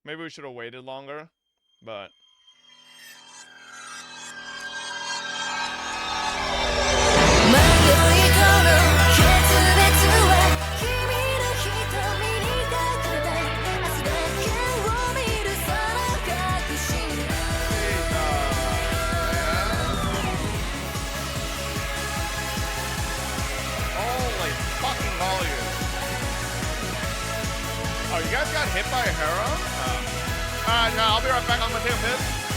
Maybe we should have waited longer, but. Holy fucking volume. Oh, you guys got hit by a harrow? Alright, no, I'll be right back. I'm gonna take a piss.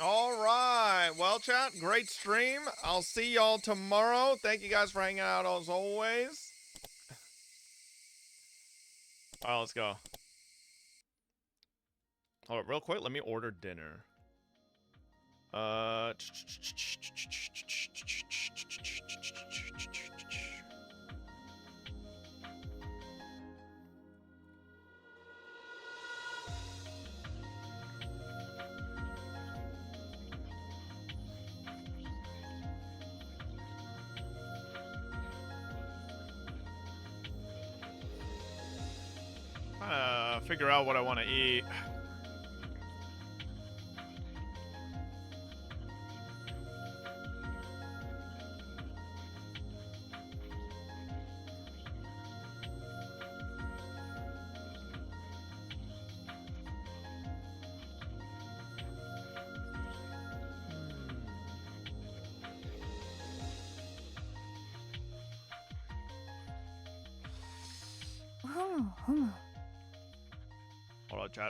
All right. Well, chat, great stream. I'll see y'all tomorrow. Thank you guys for hanging out as always. All right, let's go. Hold up, real quick. Let me order dinner. Figure out what I want to eat.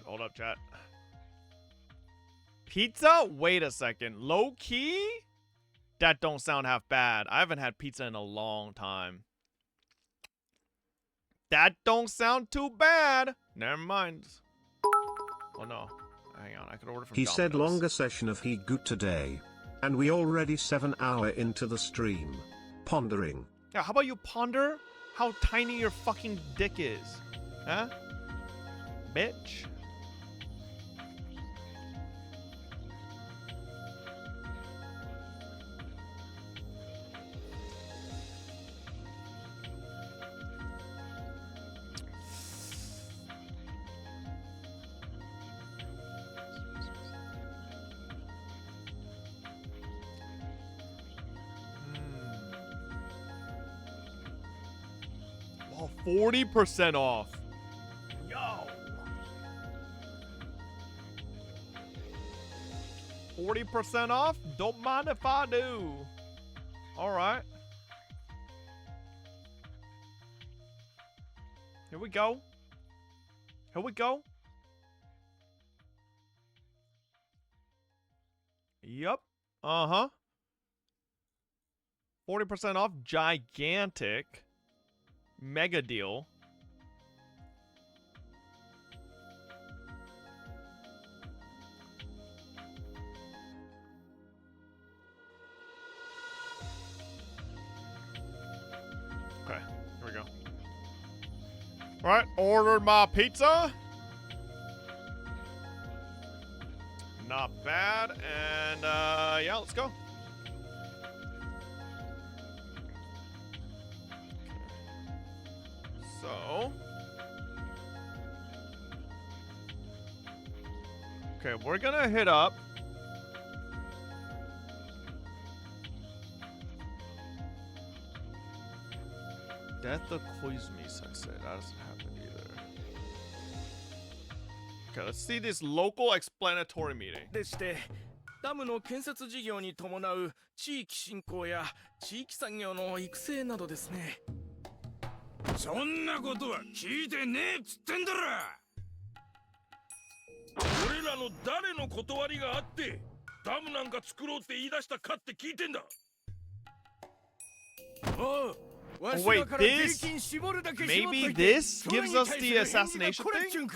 Hold up, chat. Pizza? Wait a second. Low key? That don't sound half bad. I haven't had pizza in a long time. That don't sound too bad. Never mind. Oh no. Hang on, I could order from He Domino's. said longer session of Higut today. And we already 7 hour into the stream. Pondering. Yeah, how about you ponder how tiny your fucking dick is? Huh? Bitch. Oh, 40% off. Yo. 40% off? Don't mind if I do. All right. Here we go. Here we go. Yup. Uh-huh. 40% off. Gigantic. Mega deal. Okay, here we go. Alright, ordered my pizza. Not bad. And yeah, let's go. So, okay, we're gonna hit up Death of Koizumi Sensei. That doesn't happen either. Okay, let's see this local explanatory meeting. でしてダムの建設事業に伴う地域振興や地域産業の育成などですね。そんなことは聞いてねえっつってんだろ。俺らの誰の断りがあってダムなんか作ろうって言い出したかって聞いてんだ。おう。Oh, wait, this? Maybe this gives us the assassination thing?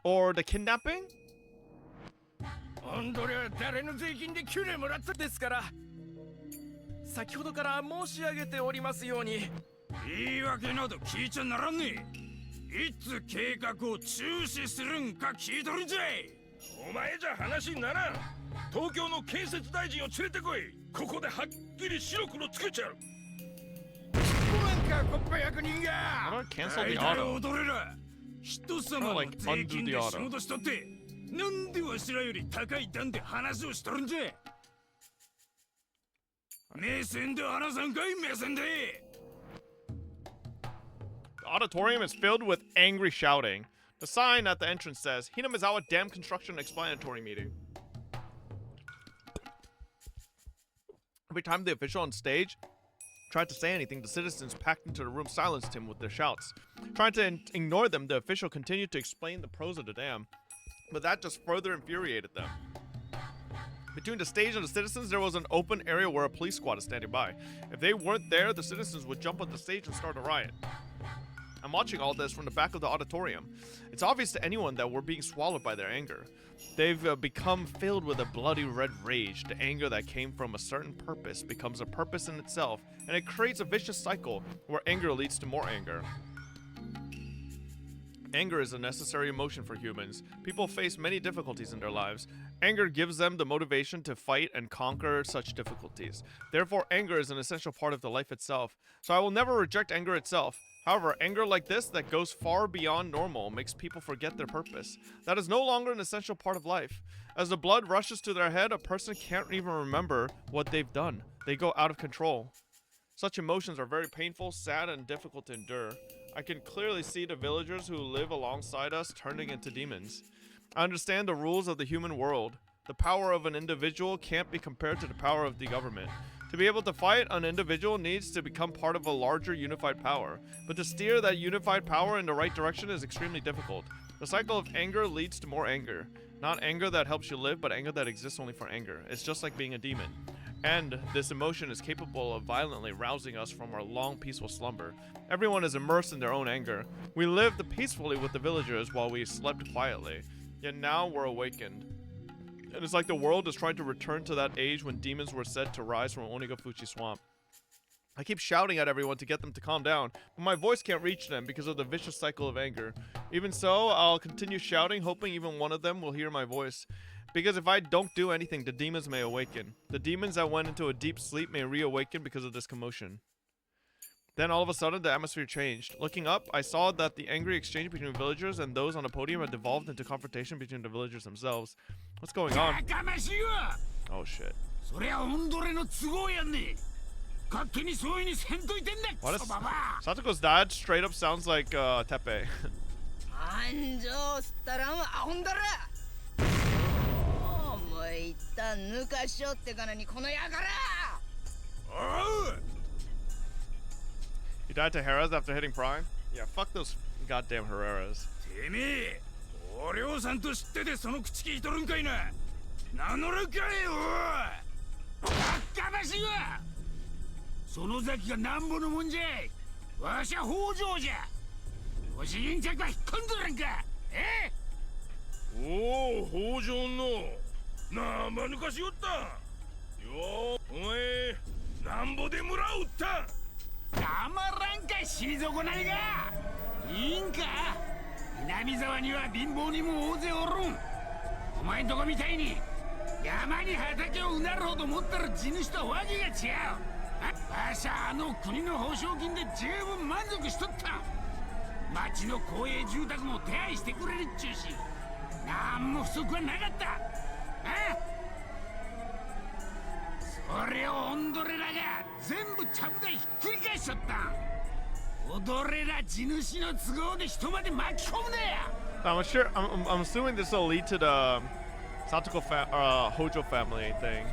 Or the kidnapping? オンドレは誰の税金で給料もらったですから。先ほどから申し上げておりますように。言い訳など聞いちゃならんねえ。いつ計画を中止するんか聞いとるんじゃい。お前じゃ話にならん。東京の建設大臣を連れてこい。ここではっきり白黒つけちゃう。How do I cancel the auto? 人様の税金で仕事しとってなんでわしらより高い段で話をしとるんじゃ。目線で話さんかい目線で。 The auditorium is filled with angry shouting. The sign at the entrance says, Hinamizawa Dam Construction Explanatory Meeting. Every time the official on stage tried to say anything, the citizens packed into the room silenced him with their shouts. Trying to ignore them, the official continued to explain the pros of the dam, but that just further infuriated them. Between the stage and the citizens, there was an open area where a police squad is standing by. If they weren't there, the citizens would jump on the stage and start a riot. I'm watching all this from the back of the auditorium. It's obvious to anyone that we're being swallowed by their anger. They've become filled with a bloody red rage. The anger that came from a certain purpose becomes a purpose in itself, and it creates a vicious cycle where anger leads to more anger. Anger is a necessary emotion for humans. People face many difficulties in their lives. Anger gives them the motivation to fight and conquer such difficulties. Therefore, anger is an essential part of the life itself. So I will never reject anger itself. However, anger like this that goes far beyond normal makes people forget their purpose. That is no longer an essential part of life. As the blood rushes to their head, a person can't even remember what they've done. They go out of control. Such emotions are very painful, sad, and difficult to endure. I can clearly see the villagers who live alongside us turning into demons. I understand the rules of the human world. The power of an individual can't be compared to the power of the government. To be able to fight, an individual needs to become part of a larger unified power. But to steer that unified power in the right direction is extremely difficult. The cycle of anger leads to more anger. Not anger that helps you live, but anger that exists only for anger. It's just like being a demon. And this emotion is capable of violently rousing us from our long peaceful slumber. Everyone is immersed in their own anger. We lived peacefully with the villagers while we slept quietly. Yet now we're awakened. And it's like the world is trying to return to that age when demons were said to rise from Onigafuchi Swamp. I keep shouting at everyone to get them to calm down, but my voice can't reach them because of the vicious cycle of anger. Even so, I'll continue shouting, hoping even one of them will hear my voice. Because if I don't do anything, the demons may awaken. The demons that went into a deep sleep may reawaken because of this commotion. Then all of a sudden, the atmosphere changed. Looking up, I saw that the angry exchange between villagers and those on the podium had devolved into confrontation between the villagers themselves. What's going on? Oh shit. Why does Satoko's dad straight up sounds like Tepe? You died to Herrera's after hitting Prime? Yeah, fuck those goddamn Herreras. I'm assuming this will lead to the Satoko Hojo family thing.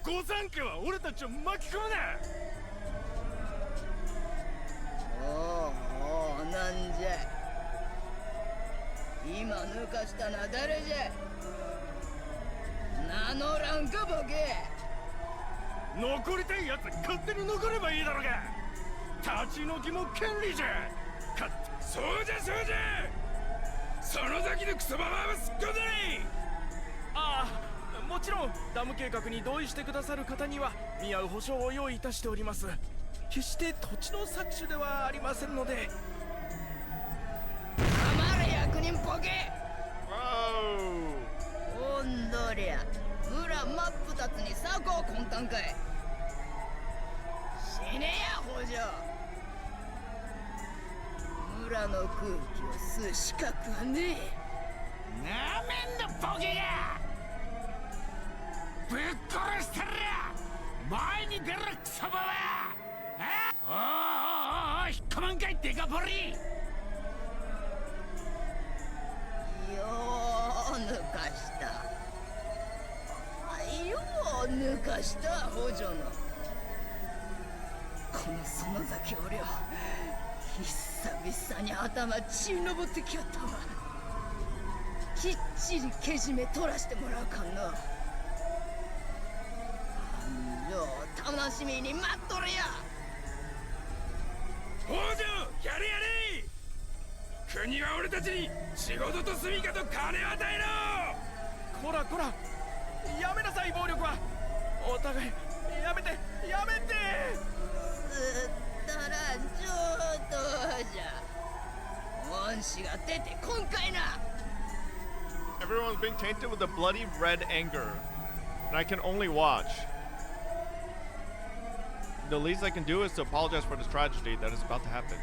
御三家は俺たちを巻き込むな。おうおう、なんじゃ。今抜かしたのは誰じゃ。名乗らんかボケ。残りたいやつ勝手に残ればいいだろうが。立ち退きも権利じゃ。そうじゃそうじゃ。その時のクソババアはすっこんでね。ああ、もちろんダム計画に同意してくださる方には見合う保証を用意いたしております。決して土地の搾取ではありませんので。黙れ役人ボケ。Whoa. おんどりゃ、村真っ二つに策を魂胆かい。死ねや北条。村の空気を吸う資格はねえ。なめんなボケが。ぶっ殺したら前に出るクソババア。おい引っ込まんかいデカポリ。よう抜かした。よう抜かした北条の。この園崎おりょ久々に頭血のぼってきよったわ。きっちりけじめ取らしてもらうかんの。楽しみに待っとるや。北条やれやれ。国は俺たちに仕事と住みかと金を与えろ。こらこらやめなさい暴力は。お互いやめてやめて。すったら上等じゃ。恩師が出てこんかいな。 Everyone's being tainted with a bloody red anger, and I can only watch. The least I can do is to apologize for this tragedy that is about to happen.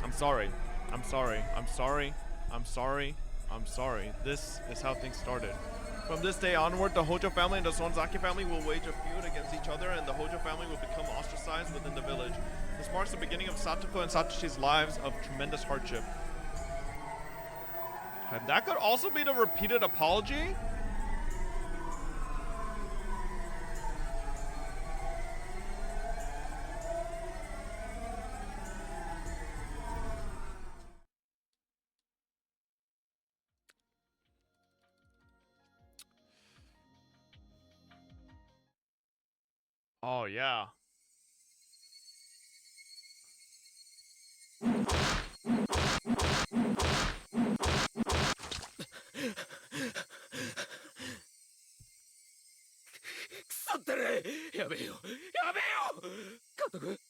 I'm sorry. I'm sorry. I'm sorry. I'm sorry. I'm sorry. This is how things started. From this day onward, the Hojo family and the Sonzaki family will wage a feud against each other, and the Hojo family will become ostracized within the village. This marks the beginning of Satoko and Satoshi's lives of tremendous hardship. And that could also be the repeated apology? Oh, yeah. 腐ってる。やめよやめよ。監督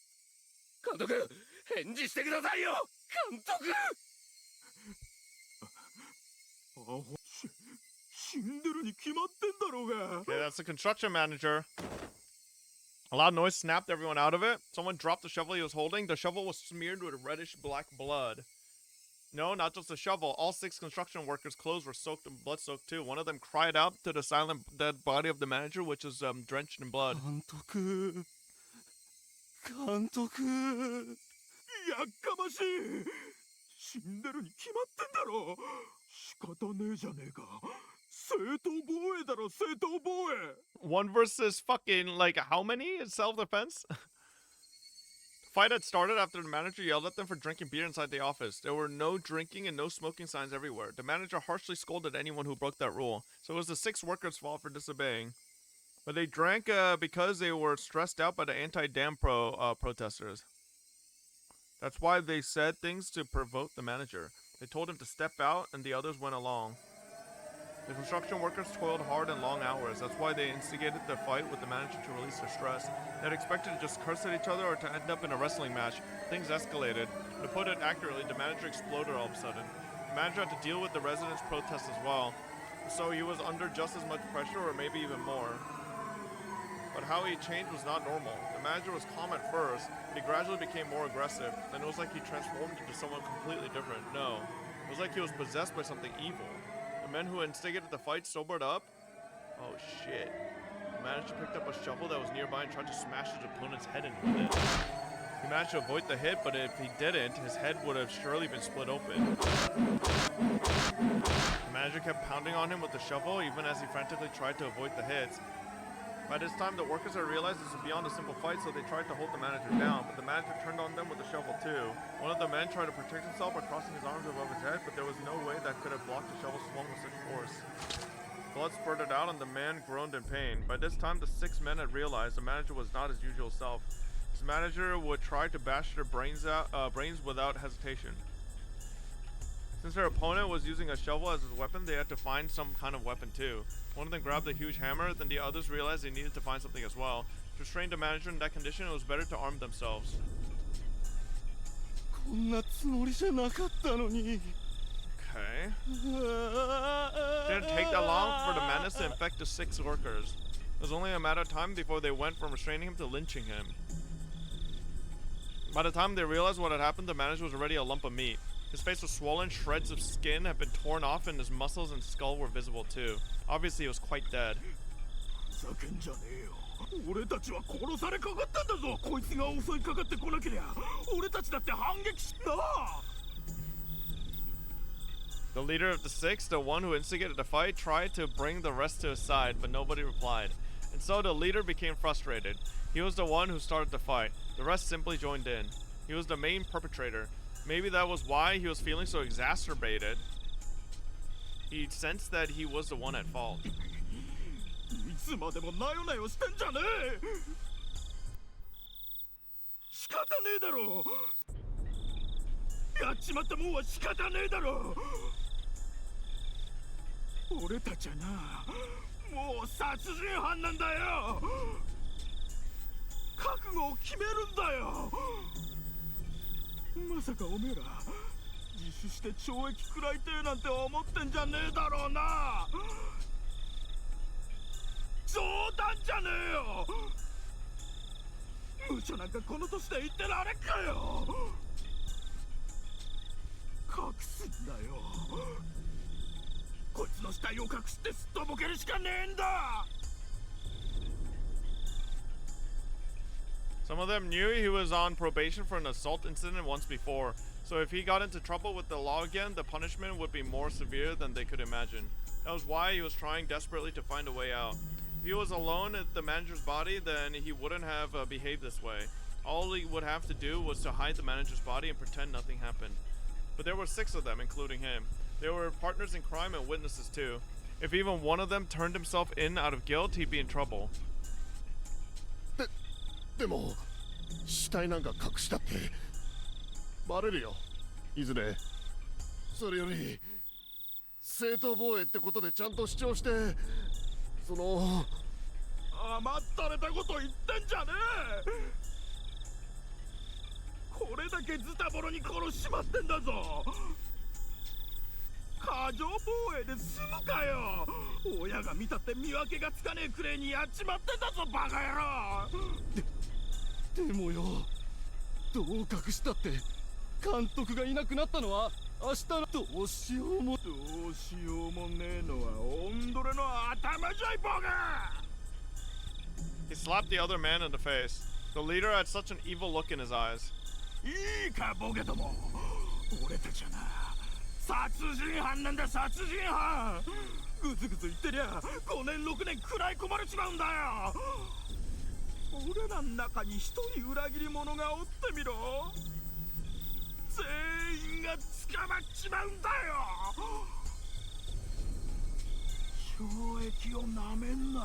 監督返事してくださいよ監督。死んでるに決まってんだろうが。 Okay, that's the construction manager. A loud noise snapped everyone out of it. Someone dropped the shovel he was holding. The shovel was smeared with reddish-black blood. No, not just the shovel. All 6 construction workers' clothes were soaked in blood-soaked too. One of them cried out to the silent dead body of the manager, which is drenched in blood. 監督やっかましい。死んでるに決まってんだろ。仕方ねえじゃねえか。正当防衛だろ、正当防衛。 1 versus fucking, like, how many in self-defense? Fight had started after the manager yelled at them for drinking beer inside the office. There were no drinking and no smoking signs everywhere. The manager harshly scolded anyone who broke that rule, so it was the 6 workers' fault for disobeying. But they drank because they were stressed out by the anti-dam protesters. That's why they said things to provoke the manager. They told him to step out, and the others went along. The construction workers toiled hard and long hours. That's why they instigated the fight with the manager to release their stress. They had expected to just curse at each other or to end up in a wrestling match. Things escalated. To put it accurately, the manager exploded all of a sudden. The manager had to deal with the residents' protests as well. So he was under just as much pressure, or maybe even more. But how he changed was not normal. The manager was calm at first, but he gradually became more aggressive. Then it was like he transformed into someone completely different. No, it was like he was possessed by something evil. The men who instigated the fight sobered up. Oh shit. The manager picked up a shovel that was nearby and tried to smash his opponent's head in with it. He managed to avoid the hit, but if he didn't, his head would have surely been split open. The manager kept pounding on him with the shovel, even as he frantically tried to avoid the hits. By this time, the workers had realized this was beyond a simple fight, so they tried to hold the manager down, but the manager turned on them with a shovel too. One of the men tried to protect himself by crossing his arms above his head, but there was no way that could have blocked the shovel swung with such force. Blood spurted out and the man groaned in pain. By this time, the 6 men had realized the manager was not his usual self. His manager would try to bash their brains without hesitation. Since their opponent was using a shovel as his weapon, they had to find some kind of weapon too. One of them grabbed a huge hammer, then the others realized they needed to find something as well. To restrain the manager in that condition, it was better to arm themselves. こんなつもりじゃなかったのに。 Okay. Didn't take that long for the madness to infect the 6 workers. It was only a matter of time before they went from restraining him to lynching him. By the time they realized what had happened, the manager was already a lump of meat. His face was swollen, shreds of skin had been torn off, and his muscles and skull were visible too. Obviously, he was quite dead. ふざけんじゃねえよ。俺たちは殺されかかったんだぞ。こいつが襲いかかってこなけりゃ、俺たちだって反撃しな。 The leader of the 6, the one who instigated the fight, tried to bring the rest to his side, but nobody replied. And so the leader became frustrated. He was the one who started the fight. The rest simply joined in. He was the main perpetrator. Maybe that was why he was feeling so exacerbated. He sensed that he was the one at fault. いつまでもなよなよしてんじゃねえ。仕方ねえだろ。やっちまったもんは仕方ねえだろ。 俺たちはな、もう殺人犯なんだよ。覚悟を決めるんだよ。まさかおめえら自首して懲役食らいてえなんて思ってんじゃねえだろうな。冗談じゃねえよ。無茶なんかこの年で言ってられっかよ。隠すんだよ。 こいつの死体を隠してすっとぼけるしかねえんだ。 Some of them knew he was on probation for an assault incident once before, so if he got into trouble with the law again, the punishment would be more severe than they could imagine. That was why he was trying desperately to find a way out. If he was alone at the manager's body, then he wouldn't have behaved this way. All he would have to do was to hide the manager's body and pretend nothing happened. But there were 6 of them, including him. They were partners in crime and witnesses too. If even one of them turned himself in out of guilt, he'd be in trouble. でも死体なんか隠したってバレるよ、いずれ。それより正当防衛ってことでちゃんと主張して、その甘ったれたこと言ってんじゃねえ。これだけズタボロに殺しちまってんだぞ。過剰防衛で済むかよ。親が見たって見分けがつかねえくれいにやっちまってんだぞ、バカ野郎。でもよ、どう隠したって監督がいなくなったのは明日の。どうしようもねえのはオンドレの頭じゃい、バカ。 He slapped the other man in the face. The leader had such an evil look in his eyes. いいかボケども、俺たちはな殺人犯なんだ、殺人犯。グズグズ言ってりゃ5年6年食らい込まれちまうんだよ。俺らの中に一人裏切り者がおってみろ。全員が捕まっちまうんだよ。懲役をなめんな。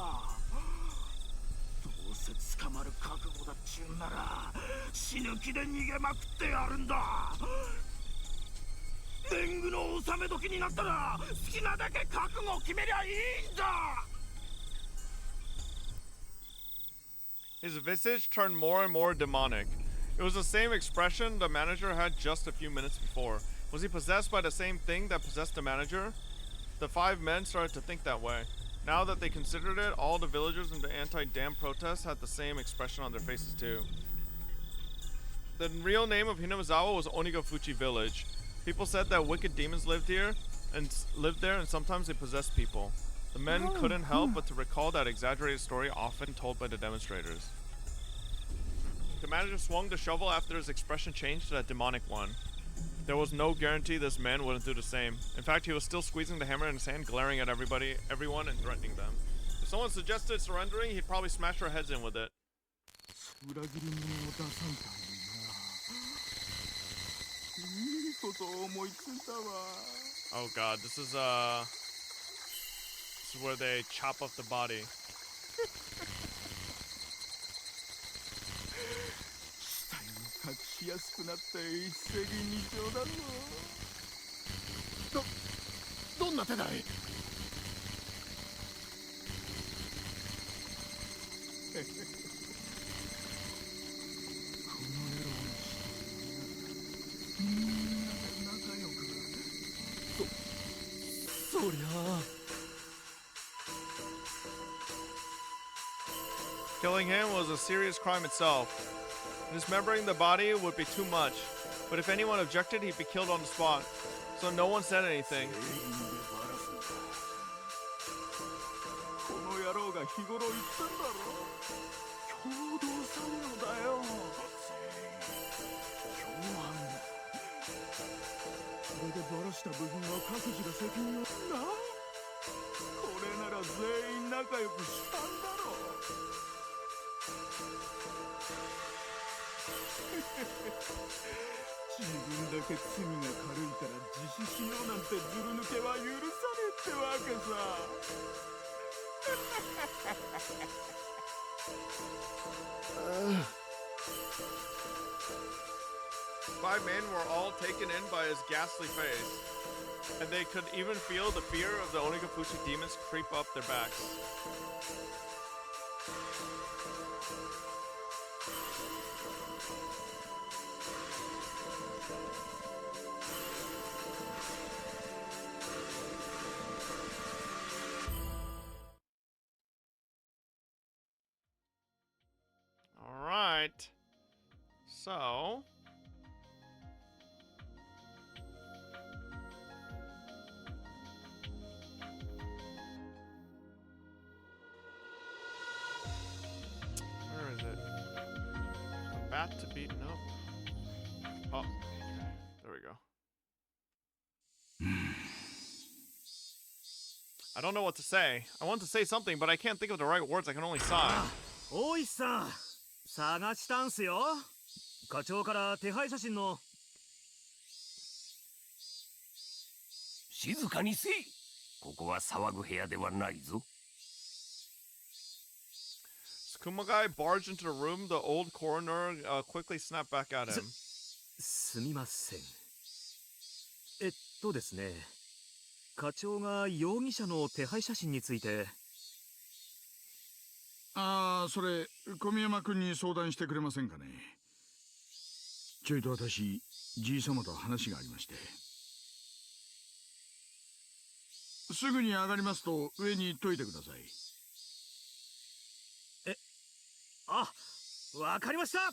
どうせ捕まる覚悟だっちゅうんなら死ぬ気で逃げまくってやるんだ。年貢の納め時になったら好きなだけ覚悟を決めりゃいいんだ。 His visage turned more and more demonic. It was the same expression the manager had just a few minutes before. Was he possessed by the same thing that possessed the manager? The 5 men started to think that way. Now that they considered it, all the villagers in the anti-dam protest had the same expression on their faces too. The real name of Hinamizawa was Onigafuchi Village. People said that wicked demons lived there, and sometimes they possessed people. The men couldn't help but to recall that exaggerated story often told by the demonstrators. The manager swung the shovel after his expression changed to that demonic one. There was no guarantee this man wouldn't do the same. In fact, he was still squeezing the hammer in his hand, glaring at everyone and threatening them. The someone suggested surrendering, he'd probably smash our heads in with it. 裏切り者を出さんたんにな。いいことを思いついたわ。 Oh god, this is where they chop up the body. 死体を隠しやすくなって一石二鳥だぞ。どんな手だい？この野郎の死体みんなで仲良く。そりゃあ。 Killing him was a serious crime itself. Dismembering the body would be too much, but if anyone objected, he'd be killed on the spot. So no one said anything. この野郎が日頃言ったんだろ。共同作業だよ。共犯。これでバラした部品は各自が責任を負うな。これなら全員仲良くしたんだろ。自分だけ罪が軽いから自首しようなんてずる抜けは許さねえってわけさ。Five men were all taken in by his ghastly face, and they could even feel the fear of the Onigafushi demons creep up their backs. Alright. So... where is it? A bat to beat? No. Oh. There we go. I don't know what to say. I want to say something, but I can't think of the right words. I can only sigh. 大石さん、探したんすよ。課長から手配写真の。静かにせい。ここは騒ぐ部屋ではないぞ。Kumagai barged into the room. The old coroner quickly snapped back at him. すみません。ですね。課長が容疑者の手配写真について。ああ、それ小宮山君に相談してくれませんかね。ちょいと私じい様と話がありまして。すぐに上がりますと上に言っといてください。あ、わかりました。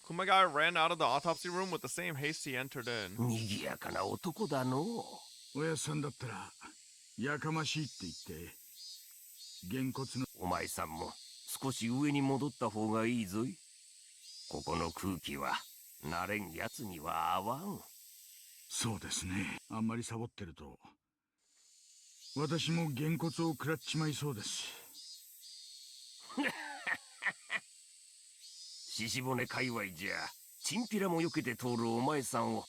Kumagai ran out of the autopsy room with the same haste he entered in. 賑やかな男だの。おやっさんだったらやかましいって言ってげんこつの。お前さんも少し上に戻った方がいいぞい。ここの空気は慣れんやつには合わん。そうですね。あんまりサボってると私もげんこつを食らっちまいそうです。獅子骨界隈じゃチンピラも避けて通るお前さんを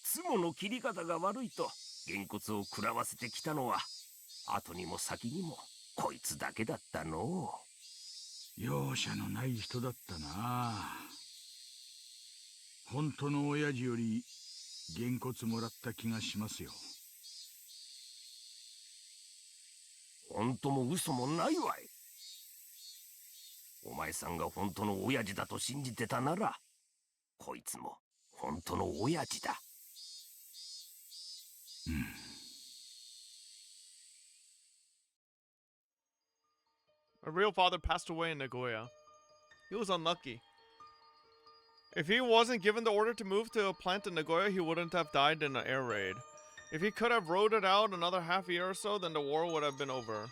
ツモの切り方が悪いとげんこつを食らわせてきたのは後にも先にもこいつだけだったのう。容赦のない人だったな。本当の親父よりげんこつもらった気がしますよ。本当も嘘もないわい。お前さんが本当の親父だと信じてたならこいつも本当の親父だ。My real father passed away in Nagoya. He was unlucky. If he wasn't given the order to move to a plant in Nagoya, he wouldn't have died in an air raid. If he could have rode it out another half year or so, then the war would have been over.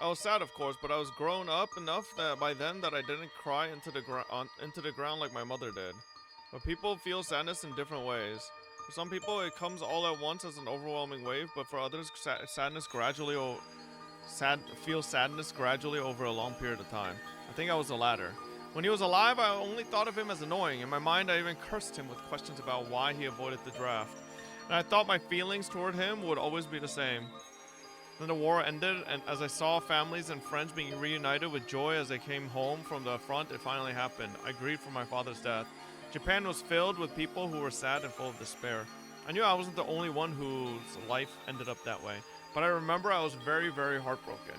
I was sad, of course, but I was grown up enough that by then that I didn't cry into the ground like my mother did. But people feel sadness in different ways. For some people, it comes all at once as an overwhelming wave, but for others, sadness feels sadness gradually over a long period of time. I think I was the latter. When he was alive, I only thought of him as annoying. In my mind, I even cursed him with questions about why he avoided the draft. And I thought my feelings toward him would always be the same. Then the war ended, and as I saw families and friends being reunited with joy as they came home from the front, it finally happened. I grieved for my father's death. Japan was filled with people who were sad and full of despair. I knew I wasn't the only one whose life ended up that way, but I remember I was very, very heartbroken.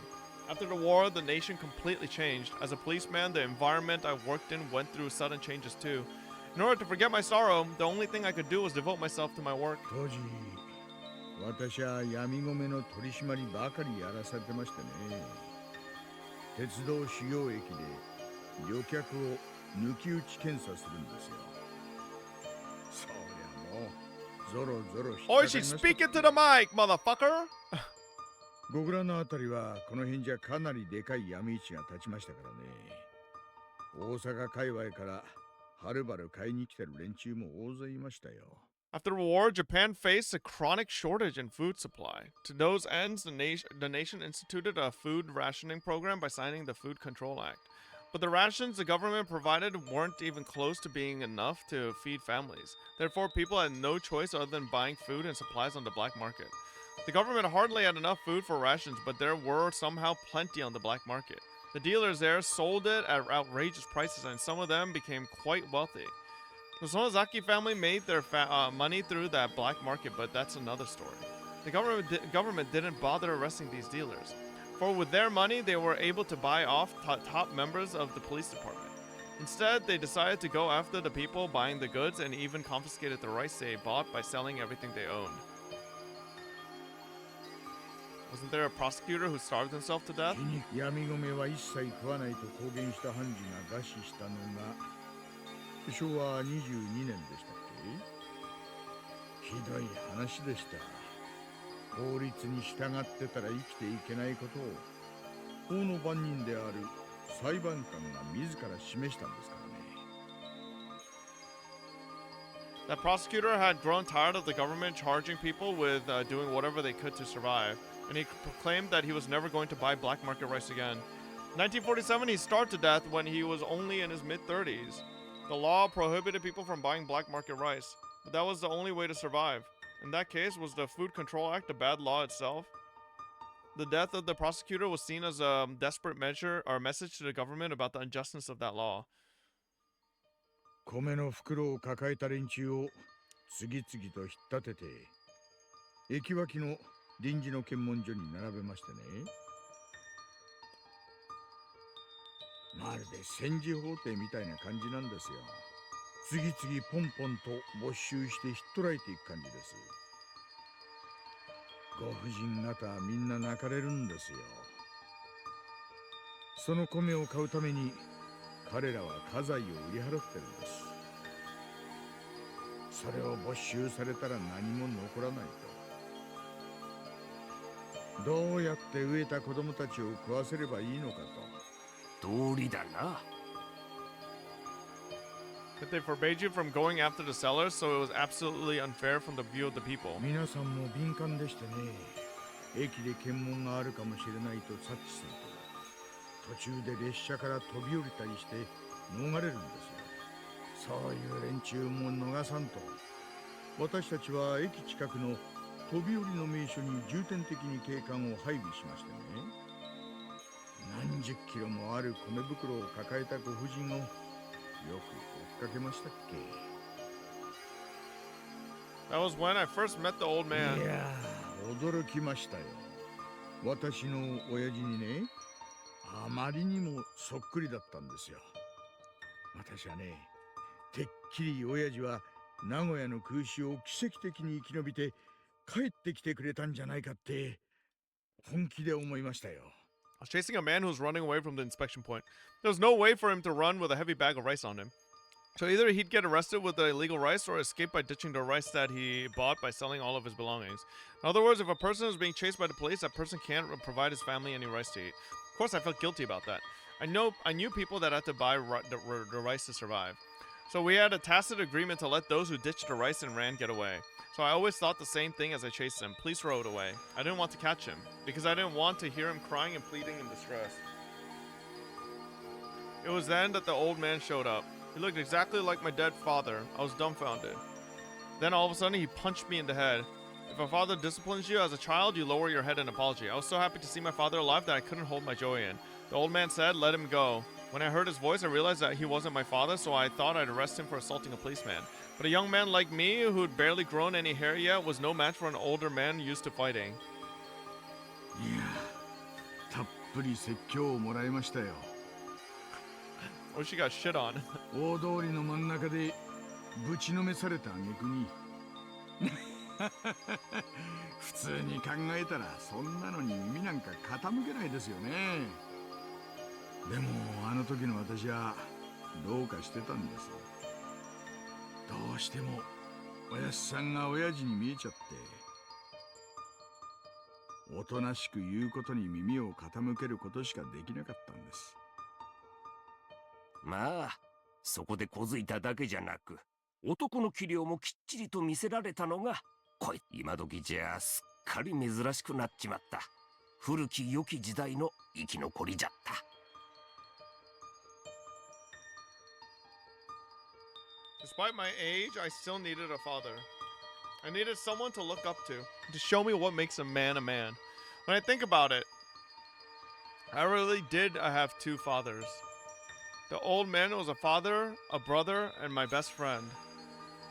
After the war, the nation completely changed. As a policeman, the environment I worked in went through sudden changes too. In order to forget my sorrow, the only thing I could do was devote myself to my work. 当時私は闇米の取り締まりばかりやらされてましてね。鉄道修行駅で旅客を抜き打ち検査するんですよ。そりゃもうゾロゾロ引っかか Oi, りま she's した。 speaking to the mic, motherfucker! 小倉のあたりはこの辺じゃかなりでかい闇市が立ちましたからね。大阪界隈からはるばる買いに来てる連中も大勢いましたよ。 After the war, Japan faced a chronic shortage in food supply. To those ends, the nation instituted a food rationing program by signing the Food Control Act. But the rations the government provided weren't even close to being enough to feed families. Therefore, people had no choice other than buying food and supplies on the black market. The government hardly had enough food for rations, but there were somehow plenty on the black market. The dealers there sold it at outrageous prices, and some of them became quite wealthy. The Sonozaki family made their money through that black market, but that's another story. The government didn't bother arresting these dealers, for with their money they were able to buy off top members of the police department. Instead, they decided to go after the people buying the goods and even confiscated the rice they bought by selling everything they owned. Wasn't there a prosecutor who starved himself to death? 闇米は一切食わないと公言した判事が餓死したのが昭和22年でしたっけ。ひどい話でした。法律に従ってたら生きていけないことを法の番人である裁判官が自ら示したんですからね。 That prosecutor had grown tired of the government charging people with doing whatever they could to survive, and he proclaimed that he was never going to buy black market rice again. In 1947, he starved to death when he was only in his mid-30s. The law prohibited people from buying black market rice, but that was the only way to survive. In that case, was the Food Control Act a bad law itself? The death of the prosecutor was seen as a desperate measure or message to the government about the injustice of that law. 米の袋を抱えた連中を次々と引っ立てて駅脇の臨時の検問所に並べましてね。まるで戦時法廷みたいな感じなんですよ。次々ポンポンと没収して引っ捕らえていく感じです。ご婦人方みんな泣かれるんですよ。その米を買うために彼らは家財を売り払ってるんです。それを没収されたら何も残らないと。どうやって飢えた子供たちを食わせればいいのかと。道理だな。That they forbade you from going after the sellers, so it was absolutely unfair from the view of the people. 皆さんも敏感でしてね。駅で検問があるかもしれないと察知すると途中で列車から飛び降りたりして逃れるんですよ。そういう連中も逃さんと私たちは駅近くの飛び降りの名所に重点的に警官を配備しましてね。何十キロもある米袋を抱えたご婦人をよく追っかけましたっけ。 That was when I first met the old man. いやー驚きましたよ。私の親父にねあまりにもそっくりだったんですよ。私はねてっきり親父は名古屋の空襲を奇跡的に生き延びて帰ってきてくれたんじゃないかって本気で思いましたよ。 I was chasing a man who was running away from the inspection point. There was no way for him to run with a heavy bag of rice on him. So either he'd get arrested with the illegal rice or escape by ditching the rice that he bought by selling all of his belongings. In other words, if a person is being chased by the police, that person can't provide his family any rice to eat. Of course, I felt guilty about that. I knew people that had to buy the rice to survive. So we had a tacit agreement to let those who ditched the rice and ran get away. So I always thought the same thing as I chased him. Please throw it away. I didn't want to catch him, because I didn't want to hear him crying and pleading in distress. It was then that the old man showed up. He looked exactly like my dead father. I was dumbfounded. Then all of a sudden he punched me in the head. If a father disciplines you as a child, you lower your head in apology. I was so happy to see my father alive that I couldn't hold my joy in. The old man said, let him go. When I heard his voice, I realized that he wasn't my father, so I thought I'd arrest him for assaulting a policeman. But a young man like me, who'd barely grown any hair yet, was no match for an older man used to fighting. いや、たっぷり説教をもらいましたよ。 Oh, she got shit on. 大通りの真ん中でぶちのめされた挙句に普通に考えたらそんなのに耳なんか傾けないですよね。でもあの時の私はどうかしてたんです。どうしても親父さんが親父に見えちゃっておとなしく言うことに耳を傾けることしかできなかったんです。まあそこで小づいただけじゃなく男の器量もきっちりと見せられたのがこい今時じゃすっかり珍しくなっちまった古き良き時代の生き残りじゃった。Despite my age, I still needed a father. I needed someone to look up to show me what makes a man a man. When I think about it, I really did have two fathers. The old man was a father, a brother, and my best friend.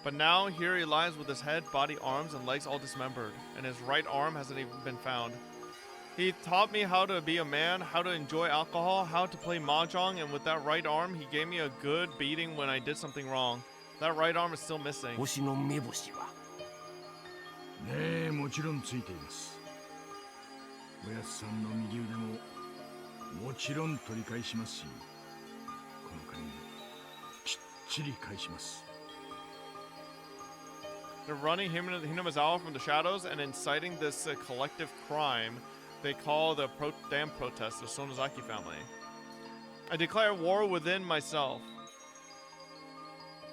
But now here he lies with his head, body, arms, and legs all dismembered, and his right arm hasn't even been found. He taught me how to be a man, how to enjoy alcohol, how to play mahjong, and with that right arm, he gave me a good beating when I did something wrong. That right arm is still missing. 星の目星はねえ、もちろんついています。おやつさんの右腕ももちろん取り返しますし、この金もきっちり返します。 They're running Hinamizawa from the shadows and inciting this collective crime they call the damn protest, the Sonozaki family. I declare war within myself.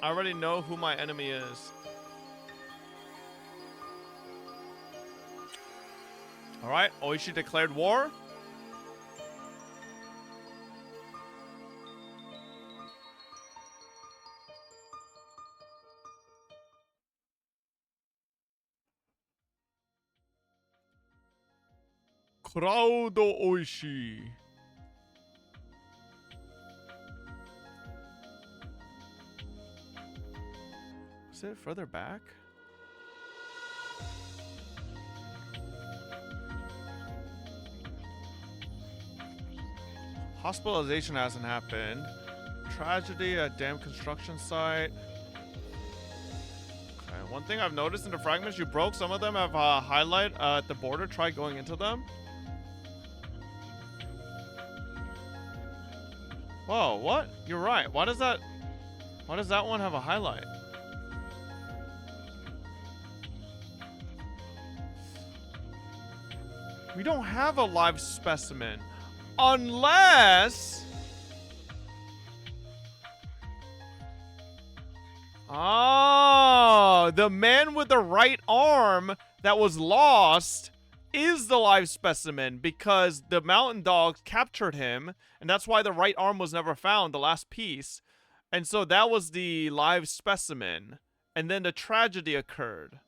I already know who my enemy is. Alright, Oishi declared war. Crowd Oishi. Is it further back? Hospitalization hasn't happened. Tragedy at dam construction site. Okay, one thing I've noticed in the fragments you broke, some of them have a highlight at the border. Try going into them. Whoa, what? You're right. Why does that one have a highlight? We don't have a live specimen. Unless... Oh, the man with the right arm that was lost is the live specimen because the mountain dogs captured him, and that's why the right arm was never found, the last piece. And so that was the live specimen. And then the tragedy occurred.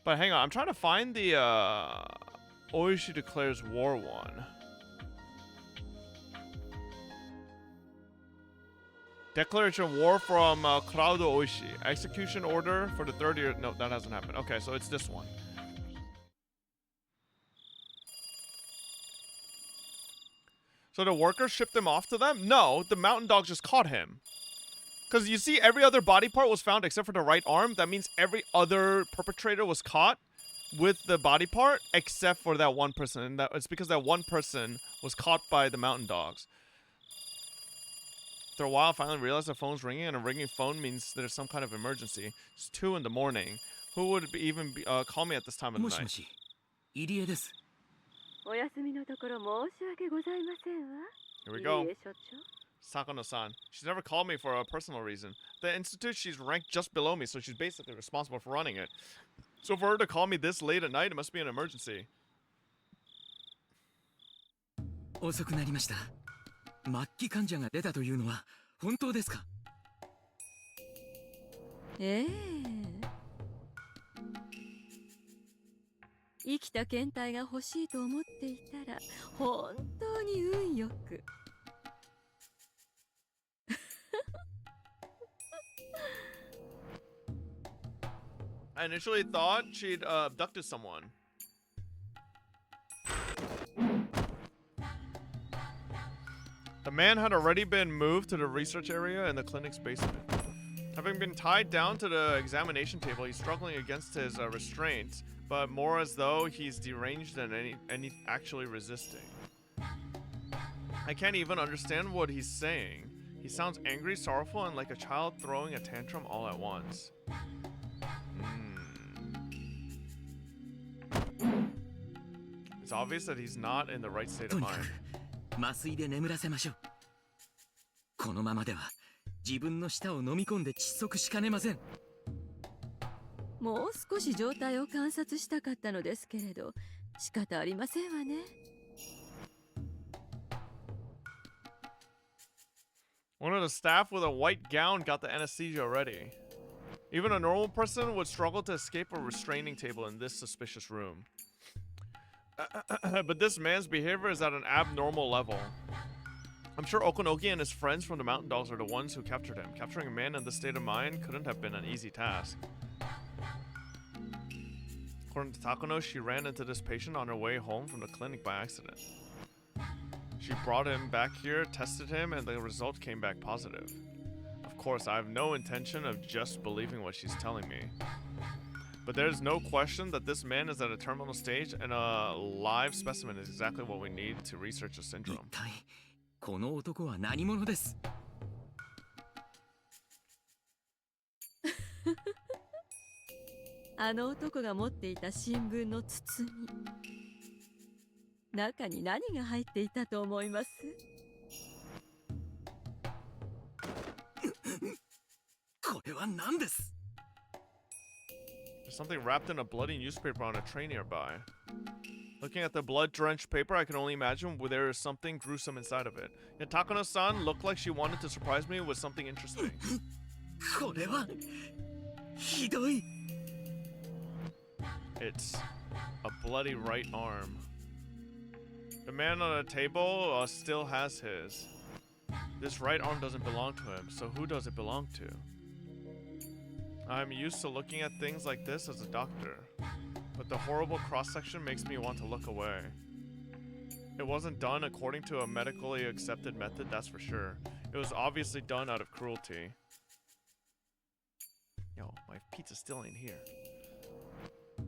But hang on, I'm trying to find the Oishi declares war one. Declaration of war from Crowd Oishi. Execution order for the third year. No, that hasn't happened. Okay, so it's this one. So the workers shipped him off to them? No, the mountain dog just caught him. Because you see, every other body part was found except for the right arm. That means every other perpetrator was caught with the body part except for that one person. And it's because that one person was caught by the mountain dogs. After a while, I finally realized the phone's ringing, and a ringing phone means there's some kind of emergency. It's 2 in the morning. Who would call me at this time of the night? もしもし、入江です。お休みのところ申し訳ございませんわ。Here we go. 入江所長。Sakano-san. She's never called me for a personal reason. The institute, she's ranked just below me, so she's basically responsible for running it. So for her to call me this late at night, it must be an emergency. 遅くなりました。末期患者が出たというのは本当ですか？ええ。生きた検体が欲しいと思っていたら本当に運よく。I initially thought she'd abducted someone. The man had already been moved to the research area in the clinic's basement. Having been tied down to the examination table, he's struggling against his restraints, but more as though he's deranged than any actually resisting. I can't even understand what he's saying. He sounds angry, sorrowful, and like a child throwing a tantrum all at once. It's obvious that he's not in the right state of mind. 麻酔で眠らせましょう。このままでは自分の舌を飲み込んで窒息しかねません。もう少し状態を観察したかったのですけれど、仕方ありませんわね。One of the staff with a white gown got the anesthesia ready. Even a normal person would struggle to escape a restraining table in this suspicious room. But this man's behavior is at an abnormal level. I'm sure Okonoki and his friends from the Mountain Dogs are the ones who captured him. Capturing a man in this state of mind couldn't have been an easy task. According to Takano, she ran into this patient on her way home from the clinic by accident. She brought him back here, tested him, and the result came back positive. Of course, I have no intention of just believing what she's telling me. But there's no question that this man is at a terminal stage, and a live specimen is exactly what we need to research the syndrome. 一体この男は何者です？あの男が持っていた新聞の包み、中に何が入っていたと思います？これは何です？ There's something wrapped in a bloody newspaper on a tray nearby. Looking at the blood-drenched paper, I can only imagine there is something gruesome inside of it. Yet Takano-san looked like she wanted to surprise me with something interesting. これはひどい。 It's a bloody right arm. The man on the table still has his. This right arm doesn't belong to him, so who does it belong to? I'm used to looking at things like this as a doctor, but the horrible cross-section makes me want to look away. It wasn't done according to a medically accepted method, that's for sure. It was obviously done out of cruelty. Yo, my pizza's still in here.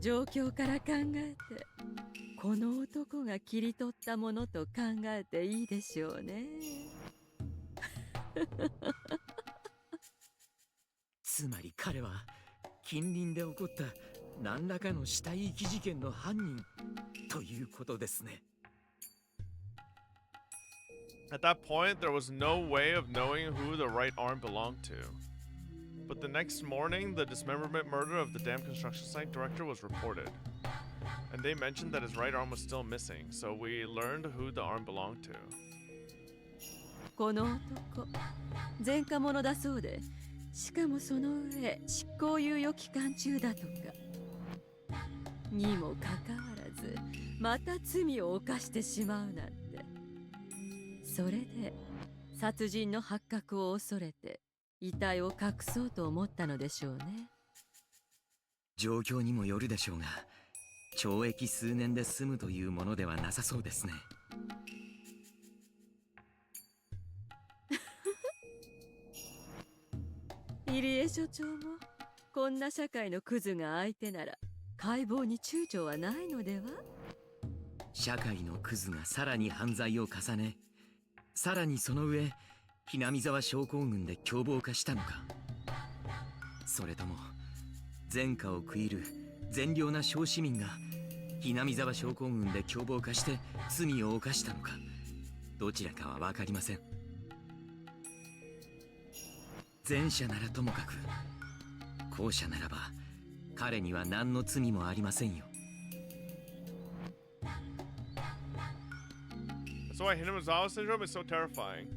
状況から考えて、この男が切り取ったものと考えていいでしょうね。つまり彼は近隣で起こった何らかの死体遺棄事件の犯人ということですね。At that point, there was no way of knowing who the right arm belonged to. But the next morning, the dismemberment murder of the dam construction site director was reported. And they mentioned that his right arm was still missing, so we learned who the arm belonged to. この男、前科者だそうで、しかもその上、執行猶予期間中だとか。にもかかわらず、また罪を犯してしまうなんて。それで、殺人の発覚を恐れて、遺体を隠そうと思ったのでしょうね。状況にもよるでしょうが、懲役数年で済むというものではなさそうですね。入江所長もこんな社会のクズが相手なら解剖に躊躇はないのでは？社会のクズがさらに犯罪を重ね、さらにその上ひなみ沢症候群で凶暴化したのか、それとも前科を悔いる善良な小市民がひなみ沢症候群で凶暴化して罪を犯したのか、どちらかは分かりません。前者ならともかく後者ならば彼には何の罪もありませんよ。 That's why Hinazawa syndrome is so terrifying.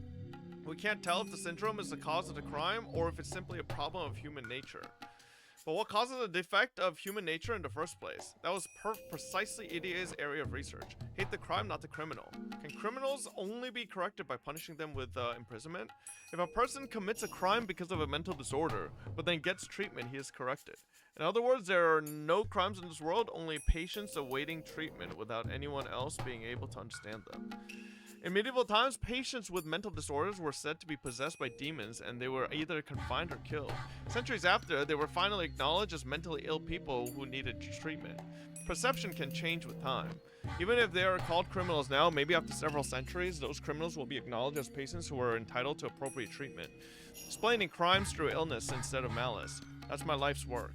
We can't tell if the syndrome is the cause of the crime or if it's simply a problem of human nature. But what causes a defect of human nature in the first place? That was precisely EDA's area of research. Hate the crime, not the criminal. Can criminals only be corrected by punishing them with imprisonment? If a person commits a crime because of a mental disorder, but then gets treatment, he is corrected. In other words, there are no crimes in this world, only patients awaiting treatment without anyone else being able to understand them. In medieval times, patients with mental disorders were said to be possessed by demons and they were either confined or killed. Centuries after, they were finally acknowledged as mentally ill people who needed treatment. Perception can change with time. Even if they are called criminals now, maybe after several centuries, those criminals will be acknowledged as patients who are entitled to appropriate treatment. Explaining crimes through illness instead of malice. That's my life's work.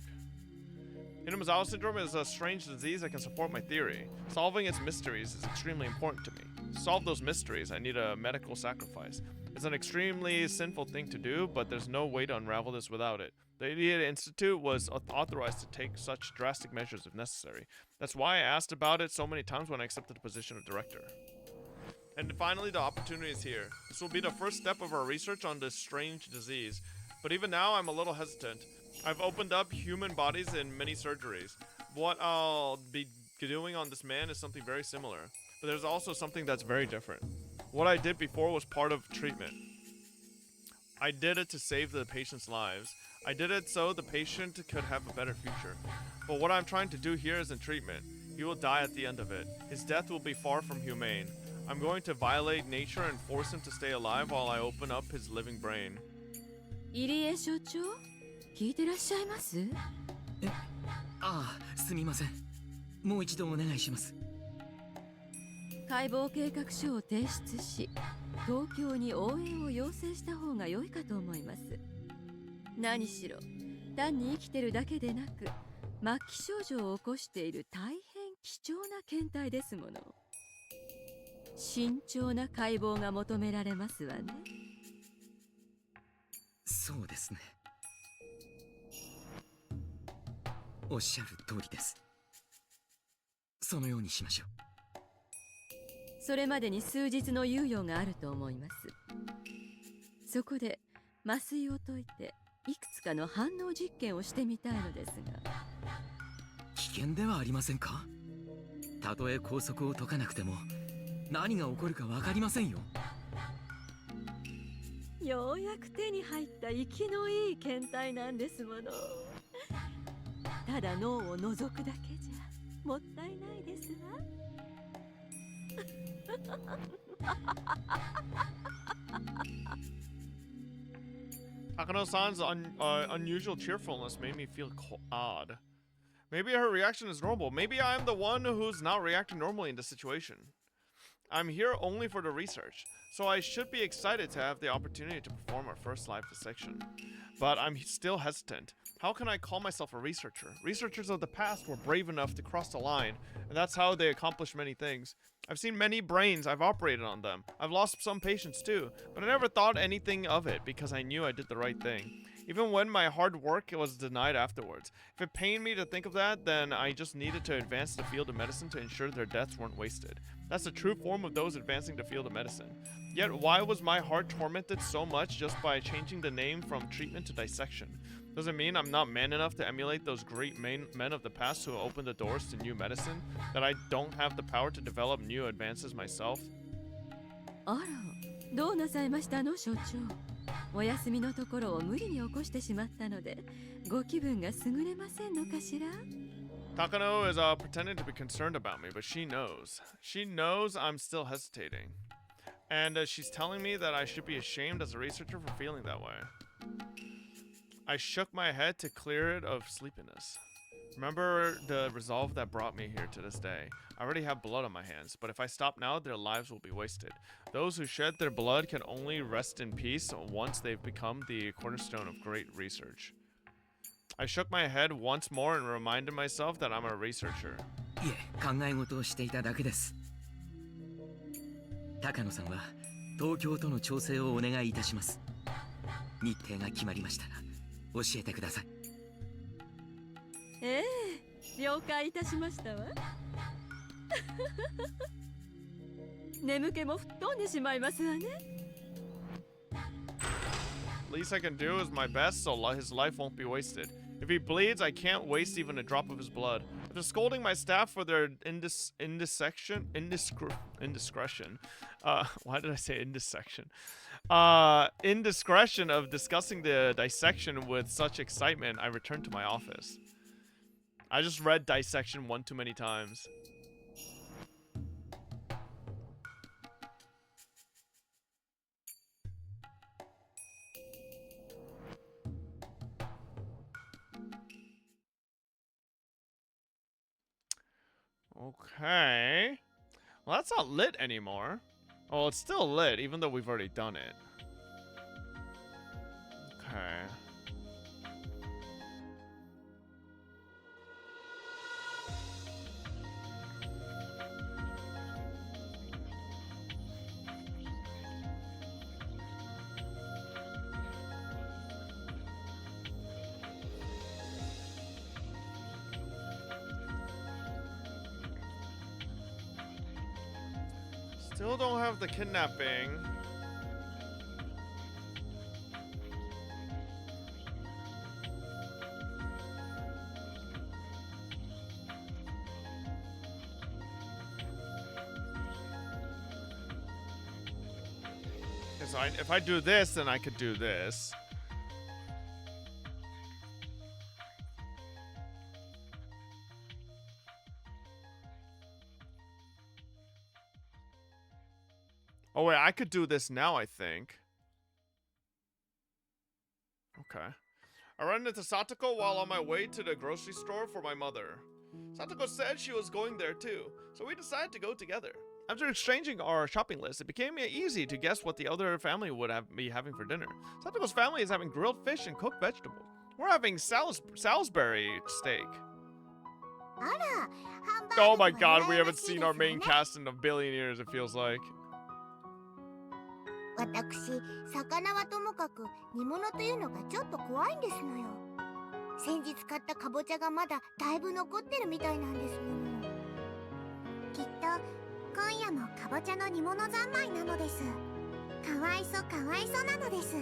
Hinazawa syndrome is a strange disease that can support my theory. Solving its mysteries is extremely important to me. To solve those mysteries, I need a medical sacrifice. It's an extremely sinful thing to do, but there's no way to unravel this without it. The Idiot Institute was authorized to take such drastic measures if necessary. That's why I asked about it so many times when I accepted the position of director. And finally, the opportunity is here. This will be the first step of our research on this strange disease. But even now, I'm a little hesitant. I've opened up human bodies in many surgeries. What I'll be doing on this man is something very similar. But there's also something that's very different. What I did before was part of treatment. I did it to save the patient's lives. I did it so the patient could have a better future. But what I'm trying to do here isn't treatment. He will die at the end of it. His death will be far from humane. I'm going to violate nature and force him to stay alive while I open up his living brain. 入江所長、聞いてらっしゃいます？ああ、すみません。もう一度お願いします。解剖計画書を提出し、東京に応援を要請した方が良いかと思います。何しろ、単に生きてるだけでなく、末期症状を起こしている大変貴重な検体ですもの。慎重な解剖が求められますわね。そうですね。おっしゃる通りです。そのようにしましょう。それまでに数日の猶予があると思います。そこで麻酔を解いていくつかの反応実験をしてみたいのですが。危険ではありませんか？たとえ拘束を解かなくても何が起こるか分かりませんよ。ようやく手に入った生きのいい検体なんですもの。ただ脳を覗くだけじゃもったいないですわ。Takano-san's unusual cheerfulness made me feel odd. Maybe her reaction is normal. Maybe I'm the one who's not reacting normally in this situation. I'm here only for the research, so I should be excited to have the opportunity to perform our first live dissection. But I'm still hesitant. How can I call myself a researcher? Researchers of the past were brave enough to cross the line, and that's how they accomplished many things. I've seen many brains, I've operated on them. I've lost some patients too, but I never thought anything of it because I knew I did the right thing. Even when my hard work was denied afterwards. If it pained me to think of that, then I just needed to advance the field of medicine to ensure their deaths weren't wasted. That's the true form of those advancing the field of medicine. Yet why was my heart tormented so much just by changing the name from treatment to dissection? Does it mean I'm not man enough to emulate those great men of the past who opened the doors to new medicine? That I don't have the power to develop new advances myself? あら、どうなさいましたの所長。お休みのところを無理に起こしてしまったので、ご気分が優れませんのかしら。Takano is pretending to be concerned about me, but she knows. She knows I'm still hesitating. And she's telling me that I should be ashamed as a researcher for feeling that way. I shook my head to clear it of sleepiness. Remember the resolve that brought me here to this day. I already have blood on my hands, but if I stop now, their lives will be wasted. Those who shed their blood can only rest in peace once they've become the cornerstone of great research. I shook my head once more and reminded myself that I'm a researcher. いえ、考え事をしていただけです。高野さんは東京との調整をお願いいたします。日程が決まりましたら教えてください。ええ、了解いたしましたわ。眠気も吹っ飛んでしまいますわね。Least I can do is my best so his life won't be wasted. If he bleeds, I can't waste even a drop of his blood. After scolding my staff for their indiscretion, why did I say indissection? Indiscretion of discussing the dissection with such excitement, I returned to my office. I just read dissection one too many times. Okay. Well, that's not lit anymore. Oh, it's still lit, even though we've already done it. Okay. Still don't have the kidnapping. Because if I do this, then I could do this. Oh wait, I could do this now, I think. Okay. I ran into Satoko while on my way to the grocery store for my mother. Satoko said she was going there too, so we decided to go together. After exchanging our shopping list, it became easy to guess what the other family would be having for dinner. Satoko's family is having grilled fish and cooked vegetables. We're having Salisbury steak. Oh my god, we haven't seen our main cast in a billion years, it feels like. 私、魚はともかく煮物というのがちょっと怖いんですのよ。先日買ったかぼちゃがまだだいぶ残ってるみたいなんですもの。きっと今夜もかぼちゃの煮物三昧なのです。かわいそかわいそなのです。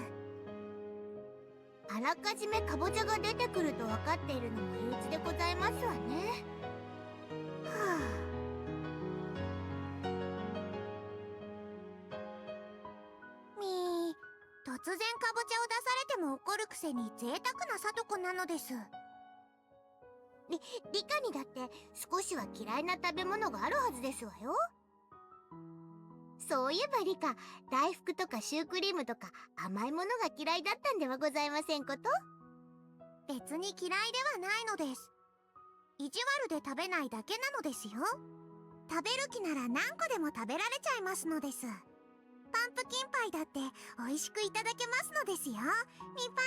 あらかじめかぼちゃが出てくると分かっているのも憂鬱でございますわね。はあ。突然かぼちゃを出されても怒るくせに贅沢なさとこなのです。リカにだって少しは嫌いな食べ物があるはずですわよ。そういえばリカ、大福とかシュークリームとか甘いものが嫌いだったんではございませんこと？別に嫌いではないのです。意地悪で食べないだけなのですよ。食べる気なら何個でも食べられちゃいますのです。パンプキンパイだって美味しくいただけますのですよ。ミパ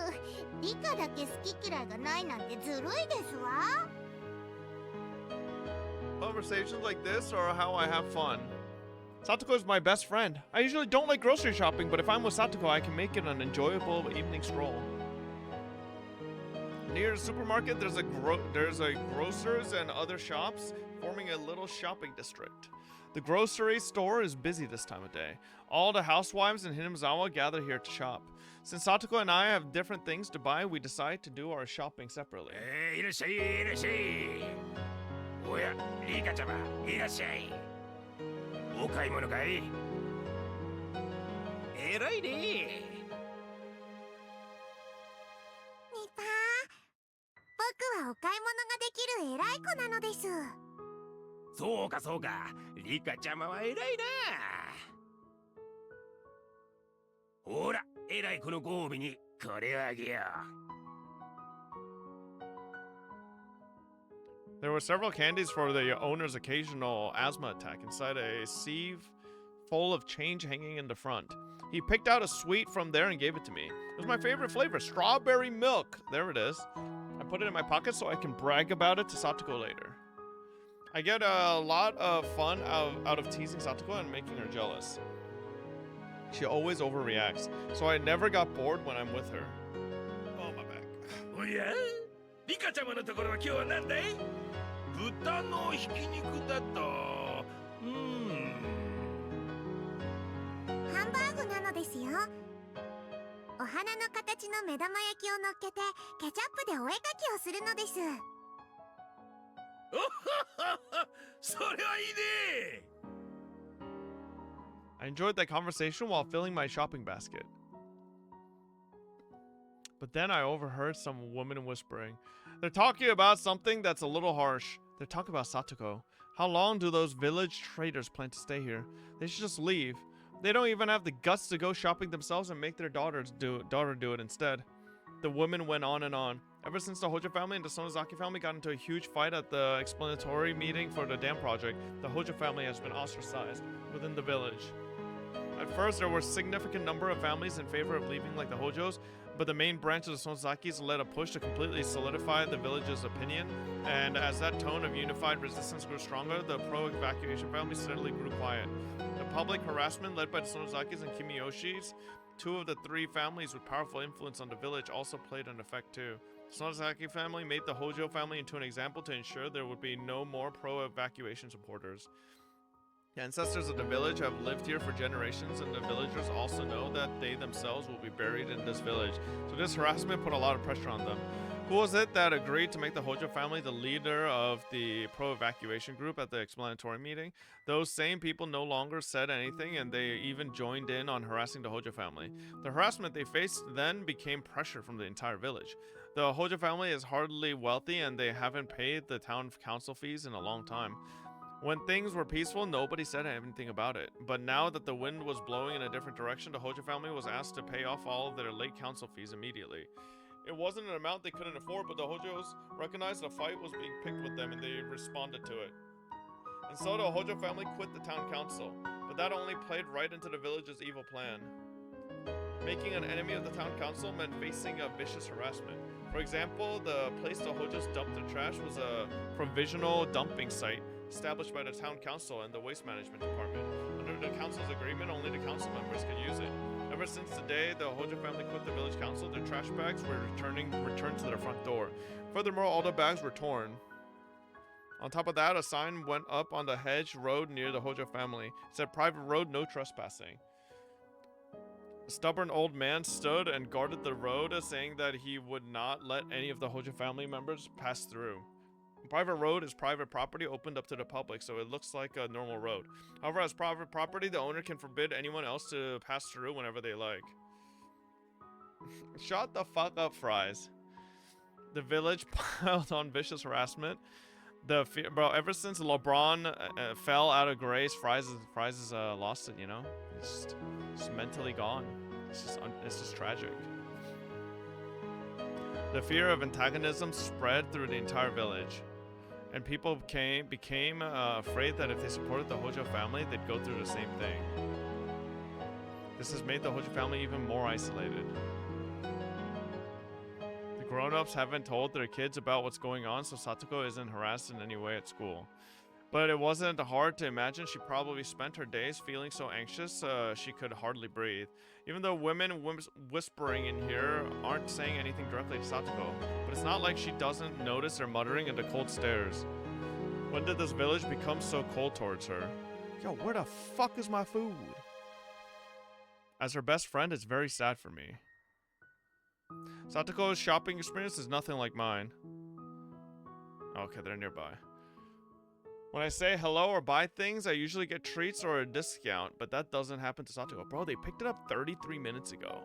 ー。リカだけ好き嫌いがないなんてずるいですわ。Conversations like this are how I have fun. Satoko is my best friend. I usually don't like grocery shopping, but if I'm with Satoko, I can make it an enjoyable evening stroll. Near the supermarket, there's a grocers and other shops forming a little shopping district. The grocery store is busy this time of day. All the housewives in Hinamizawa gather here to shop. Since Satoko and I have different things to buy, we decide to do our shopping separately. いらっしゃいいらっしゃい。おや、リカちゃま、いらっしゃい。お買い物かい？えらいね。ミパー、僕はお買い物ができる偉い子なのです。そうかそうか、リカちゃまは偉いな。ほら、偉い子のご褒美にこれをあげよう。There were several candies for the owner's occasional asthma attack inside a sieve full of change hanging in the front. He picked out a sweet from there and gave it to me. It was my favorite flavor, strawberry milk. There it is. I put it in my pocket so I can brag about it to Satoko later. I get a lot of fun out of teasing Satoko and making her jealous. She always overreacts, so I never got bored when I'm with her. Oh, my back. おやリカちゃまのところは今日は何だい豚のひき肉だとハンバーグなのですよ。お花の形の目玉焼きを乗っけてケチャップでお絵かきをするのです。おはははそれはいいね I enjoyed that conversation while filling my shopping basket. But then I overheard some woman whispering. They're talking about something that's a little harsh. They're talking about Satoko. How long do those village traders plan to stay here? They should just leave. They don't even have the guts to go shopping themselves and make their daughter do it instead. The woman went on and on. Ever since the Hojo family and the Sonozaki family got into a huge fight at the explanatory meeting for the dam project, the Hojo family has been ostracized within the village. At first, there were a significant number of families in favor of leaving like the Hojos, but the main branch of the Sonozakis led a push to completely solidify the village's opinion, and as that tone of unified resistance grew stronger, the pro-evacuation family steadily grew quiet. The public harassment led by the Sonozakis and Kimiyoshis, two of the three families with powerful influence on the village, also played an effect too. The Sonozaki family made the Hojo family into an example to ensure there would be no more pro-evacuation supporters. The ancestors of the village have lived here for generations, and the villagers also know that they themselves will be buried in this village, so this harassment put a lot of pressure on them. Who was it that agreed to make the Hojo family the leader of the pro-evacuation group at the explanatory meeting? Those same people no longer said anything, and they even joined in on harassing the Hojo family. The harassment they faced then became pressure from the entire village. The Hojo family is hardly wealthy, and they haven't paid the town council fees in a long time. When things were peaceful, nobody said anything about it. But now that the wind was blowing in a different direction, the Hojo family was asked to pay off all of their late council fees immediately. It wasn't an amount they couldn't afford, but the Hojos recognized a fight was being picked with them, and they responded to it. And so the Hojo family quit the town council, but that only played right into the village's evil plan. Making an enemy of the town council meant facing a vicious harassment. For example, the place the Hojos dumped their trash was a provisional dumping site established by the town council and the waste management department. Under the council's agreement, only the council members could use it. Ever since the day the Hojo family quit the village council, their trash bags were returned to their front door. Furthermore, all the bags were torn. On top of that, a sign went up on the hedge road near the Hojo family. It said, "Private road, no trespassing." A stubborn old man stood and guarded the road, saying that he would not let any of the Hojo family members pass through. A private road is private property opened up to the public, so it looks like a normal road. However, as private property, the owner can forbid anyone else to pass through whenever they like. Shut the fuck up, Fries. The village piled on vicious harassment. Bro, ever since LeBron fell out of grace, Fries has lost it, you know? He's just mentally gone. It's just tragic. The fear of antagonism spread through the entire village, and people became afraid that if they supported the Hojo family, they'd go through the same thing. This has made the Hojo family even more isolated. The grown-ups haven't told their kids about what's going on, so Satoko isn't harassed in any way at school. But it wasn't hard to imagine she probably spent her days feeling so anxious she could hardly breathe. Even though women whispering in here aren't saying anything directly to Satoko, but it's not like she doesn't notice their muttering and the cold stares. When did this village become so cold towards her? Yo, where the fuck is my food? As her best friend, it's very sad for me. Satoko's shopping experience is nothing like mine. Okay, they're nearby. When I say hello or buy things, I usually get treats or a discount, but that doesn't happen to Satoko. Bro, they picked it up 33 minutes ago.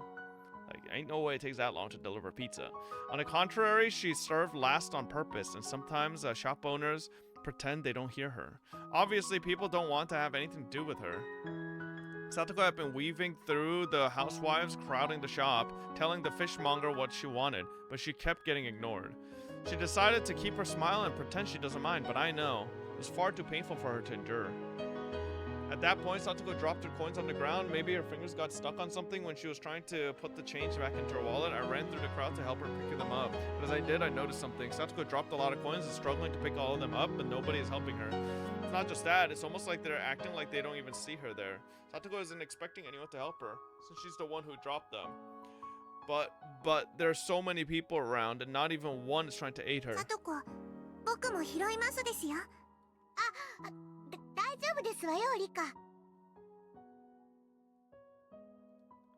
Like, ain't no way it takes that long to deliver pizza. On the contrary, she's served last on purpose, and sometimes shop owners pretend they don't hear her. Obviously, people don't want to have anything to do with her. Satoko had been weaving through the housewives crowding the shop, telling the fishmonger what she wanted, but she kept getting ignored. She decided to keep her smile and pretend she doesn't mind, but I know. It was far too painful for her to endure. At that point, Satoko dropped her coins on the ground. Maybe her fingers got stuck on something when she was trying to put the change back into her wallet. I ran through the crowd to help her pick them up. But as I did, I noticed something. Satoko dropped a lot of coins and struggling to pick all of them up, but nobody is helping her. It's not just that, it's almost like they're acting like they don't even see her there. Satoko isn't expecting anyone to help her, since she's the one who dropped them. But there's so many people around, and not even one is trying to aid her. さとこ、僕も拾いますですよ。大丈夫ですわよ、リカ。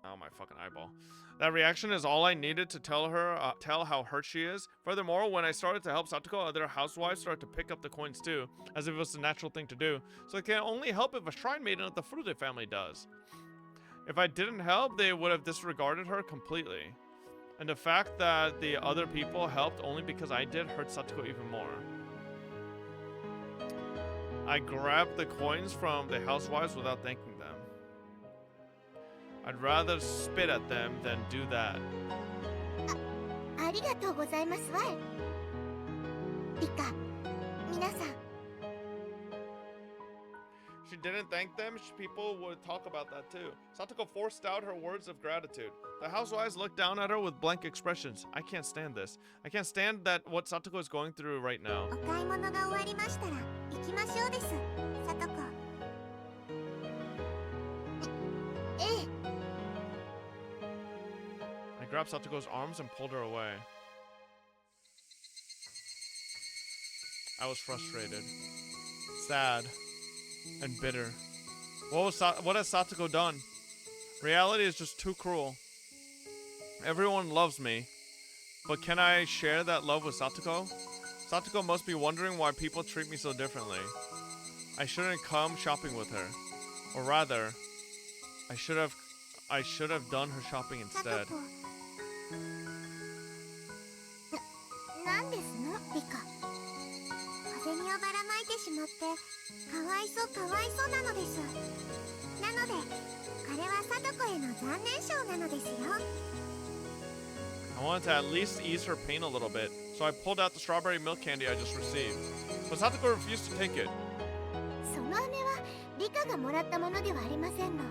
Oh, my fucking eyeball. That reaction is all I needed to tell her, tell how hurt she is. Furthermore, when I started to help Satoko, other housewives started to pick up the coins too, as if it was the natural thing to do. So it can only help if a shrine maiden of the Furude family does. If I didn't help, they would have disregarded her completely. And the fact that the other people helped only because I did hurt Satoko even more. I grabbed the coins from the housewives without thanking them. I'd rather spit at them than do that. ありがとうございますわ。リカ、皆さん。She didn't thank them, people would talk about that too. Satoko forced out her words of gratitude. The housewives looked down at her with blank expressions. I can't stand this. I can't stand that what Satoko is going through right now. お買い物が終わりましたら行きましょうです、さとこ。ええ。I grabbed Satoko's arms and pulled her away. I was frustrated, sad, and bitter. What has Satoko done? Reality is just too cruel. Everyone loves me, but can I share that love with Satoko? Satoko must be wondering why people treat me so differently. I shouldn't come shopping with her. Or rather, I should have done her shopping instead. なんですの、リカ。風にをばらまいてしまってかわいそうなのです。なのでこれはさとこへの残念賞なのですよ。 I wanted to at least ease her pain a little bit, so I pulled out the strawberry milk candy I just received. But Satoko refused to take it. その飴はリカがもらったものではありませんの。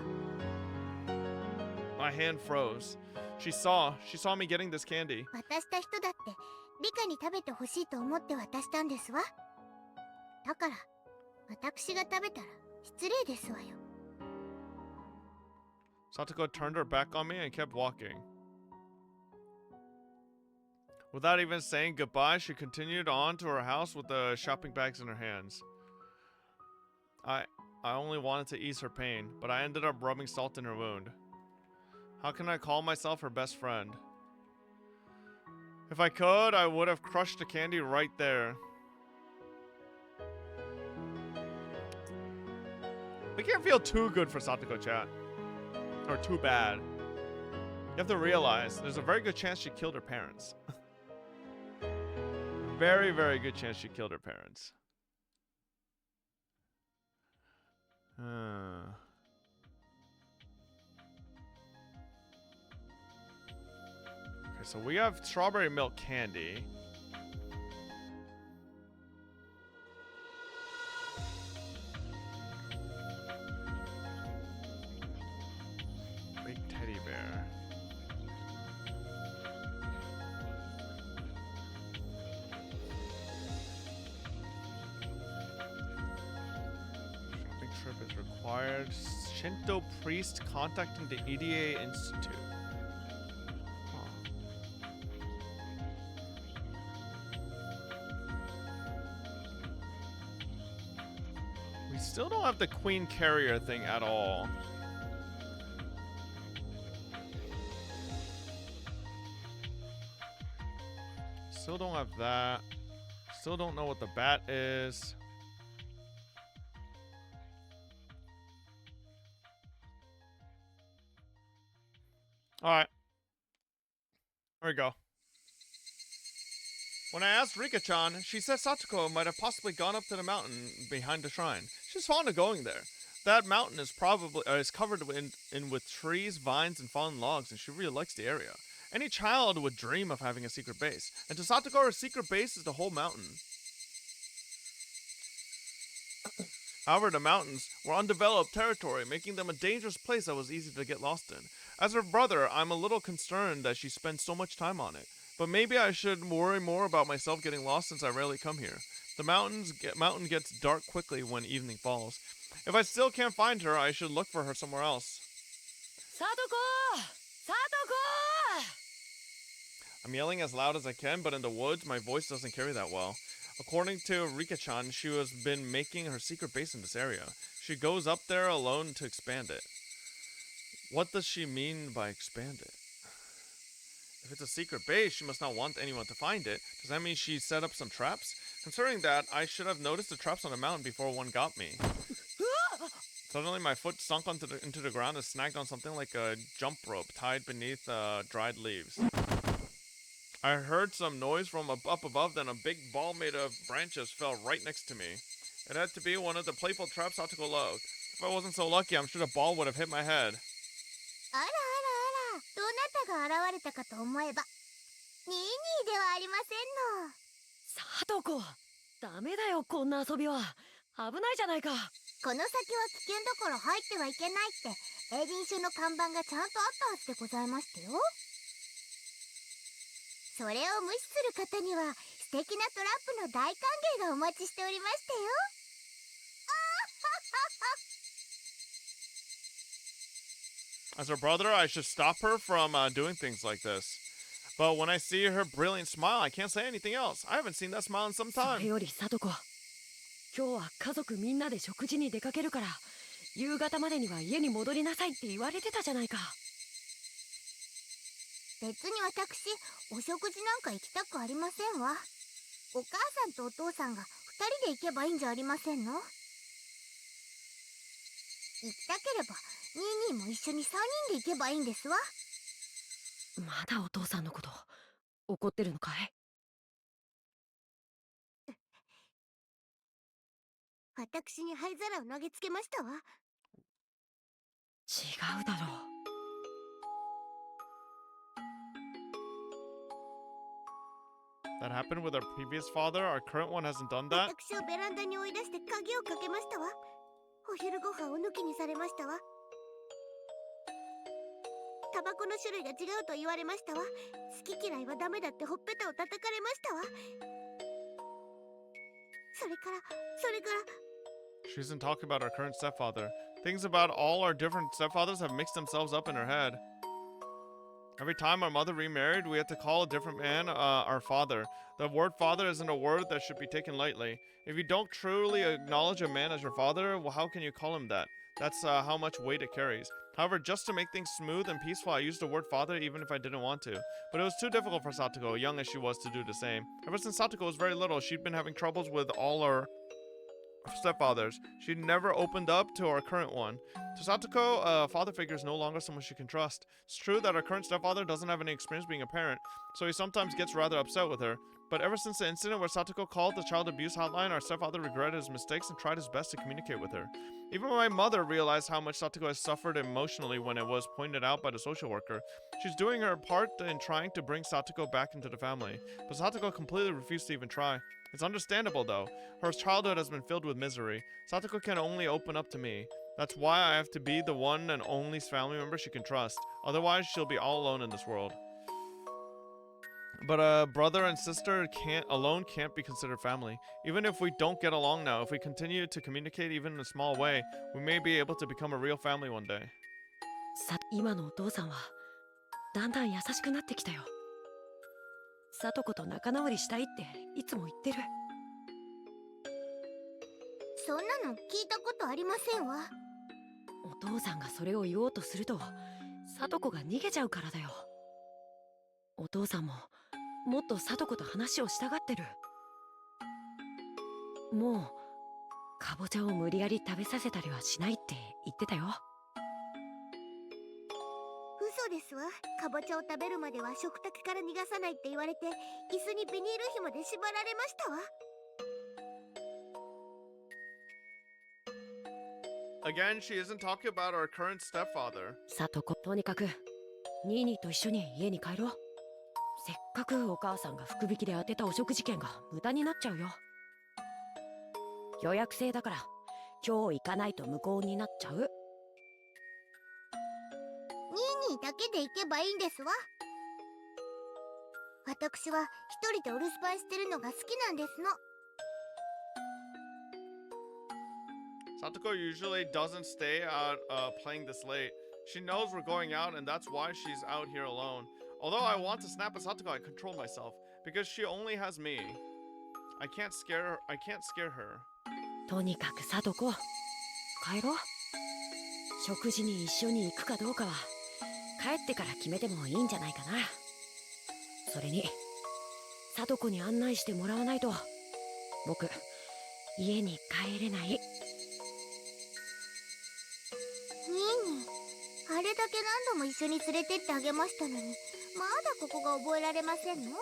My hand froze. She saw me getting this candy. 渡した人だってリカに食べてほしいと思って渡したんですわ。だから私が食べたら失礼ですわよ。 Satoko turned her back on me and kept walking. Without even saying goodbye, she continued on to her house with the shopping bags in her hands. I only wanted to ease her pain, but I ended up rubbing salt in her wound. How can I call myself her best friend? If I could, I would have crushed the candy right there. We can't feel too good for Satoko, chat. Or too bad. You have to realize, there's a very good chance she killed her parents. Very, very good chance she killed her parents. Okay, so we have strawberry milk candy. Big teddy bear. Shopping trip is required. Shinto priest contacting the EDA Institute. We still don't have the queen carrier thing at all. Still don't have that. Still don't know what the bat is. Alright. There we go. When I asked Rika-chan, she said Satoko might have possibly gone up to the mountain behind the shrine. She's fond of going there. That mountain is probably is covered with trees, vines, and fallen logs, and she really likes the area. Any child would dream of having a secret base, and to Satoko, her secret base is the whole mountain. However, the mountains were undeveloped territory, making them a dangerous place that was easy to get lost in. As her brother, I'm a little concerned that she spends so much time on it. But maybe I should worry more about myself getting lost since I rarely come here. The mountain gets dark quickly when evening falls. If I still can't find her, I should look for her somewhere else. Satoko! Satoko! I'm yelling as loud as I can, but in the woods, my voice doesn't carry that well. According to Rika-chan, she has been making her secret base in this area. She goes up there alone to expand it. What does she mean by expand it? If it's a secret base, she must not want anyone to find it. Does that mean she set up some traps? Considering that, I should have noticed the traps on the mountain before one got me. Suddenly, my foot sunk into the ground and snagged on something like a jump rope tied beneath dried leaves. I heard some noise from up above, then a big ball made of branches fell right next to me. It had to be one of the playful traps Satoko loved. If I wasn't so lucky, I'm sure the ball would have hit my head. あらあらあら、どなたが現れたかと思えば、ニーニーではありませんの。サトコ、ダメだよこんな遊びは。危ないじゃないか。この先は危険だから入ってはいけないってエリン書の看板がちゃんとあったはずでございましたよ。それを無視する方には素敵なトラップの大歓迎がお待ちしておりましたよ。As her brother, I should stop her from doing things like this. But when I see her brilliant smile, I can't say anything else. I haven't seen that smile in some そ time. れよりサトコ、今日は家族みんなで食事に出かけるから、夕方までには家に戻りなさいって言われてたじゃないか。別に私お食事なんか行きたくありませんわ。お母さんとお父さんが2人で行けばいいんじゃありませんの。行きたければニーニーも一緒に3人で行けばいいんですわ。まだお父さんのこと怒ってるのかい？私に灰皿を投げつけましたわ。違うだろう。That happened with our previous father. Our current one hasn't done that. 私をベランダに追い出して鍵をかけましたわ。お昼ご飯を抜きにされましたわ。タバコの種類が違うと言われましたわ。好き嫌いはダメだってほっぺたを叩かれましたわ。それから。 She isn't talking about our current stepfather. Things about all our different stepfathers have mixed themselves up in her head. Every time our mother remarried, we had to call a different man our father. The word father isn't a word that should be taken lightly. If you don't truly acknowledge a man as your father, well, how can you call him that? That's how much weight it carries. However, just to make things smooth and peaceful, I used the word father even if I didn't want to. But it was too difficult for Satoko, young as she was, to do the same. Ever since Satoko was very little, she'd been having troubles with all her stepfathers. She never opened up to our current one. To Satoko, a father figure is no longer someone she can trust. It's true that our current stepfather doesn't have any experience being a parent, so he sometimes gets rather upset with her. But ever since the incident where Satoko called the child abuse hotline, our stepfather regretted his mistakes and tried his best to communicate with her. Even my mother realized how much Satoko has suffered emotionally when it was pointed out by the social worker. She's doing her part in trying to bring Satoko back into the family, but Satoko completely refused to even try. It's understandable though. Her childhood has been filled with misery. Satoko can only open up to me. That's why I have to be the one and only family member she can trust. Otherwise, she'll be all alone in this world. But a brother and sister can't be considered family. Even if we don't get along now, if we continue to communicate even in a small way, we may be able to become a real family one day. 今のお父さんはだんだん優しくなってきたよ。サトコと仲直りしたいっていつも言ってる。そんなの聞いたことありませんわ。お父さんがそれを言おうとするとサトコが逃げちゃうからだよ。お父さんももっとサトコと話をしたがってる。もうかぼちゃを無理やり食べさせたりはしないって言ってたよ。嘘ですわ。かぼちゃを食べるまでは食卓から逃がさないって言われて、椅子にビニール紐で縛られましたわ。Again, she isn't talking about our current stepfather. サトコ、とにかくニーニーと一緒に家に帰ろう。せっかくお母さんが福引きで当てたお食事券が無駄になっちゃうよ。予約制だから今日行かないと無効になっちゃう。ニーニーだけで行けばいいんですわ。私は一人でお留守番してるのが好きなんですの。Satoko usually doesn't stay out playing this late. She knows we're going out and that's why she's out here alone. Although I want to snap at Satoko, I control myself because she only has me. I can't scare her. とにかくさとこ、帰ろう。食事に一緒に行くかどうかは帰ってから決めてもいいんじゃないかな。それにさとこに案内してもらわないと僕家に帰れない。ニーニー、あれだけ何度も一緒に連れてってあげましたのに、まだここが覚えられませんの？ま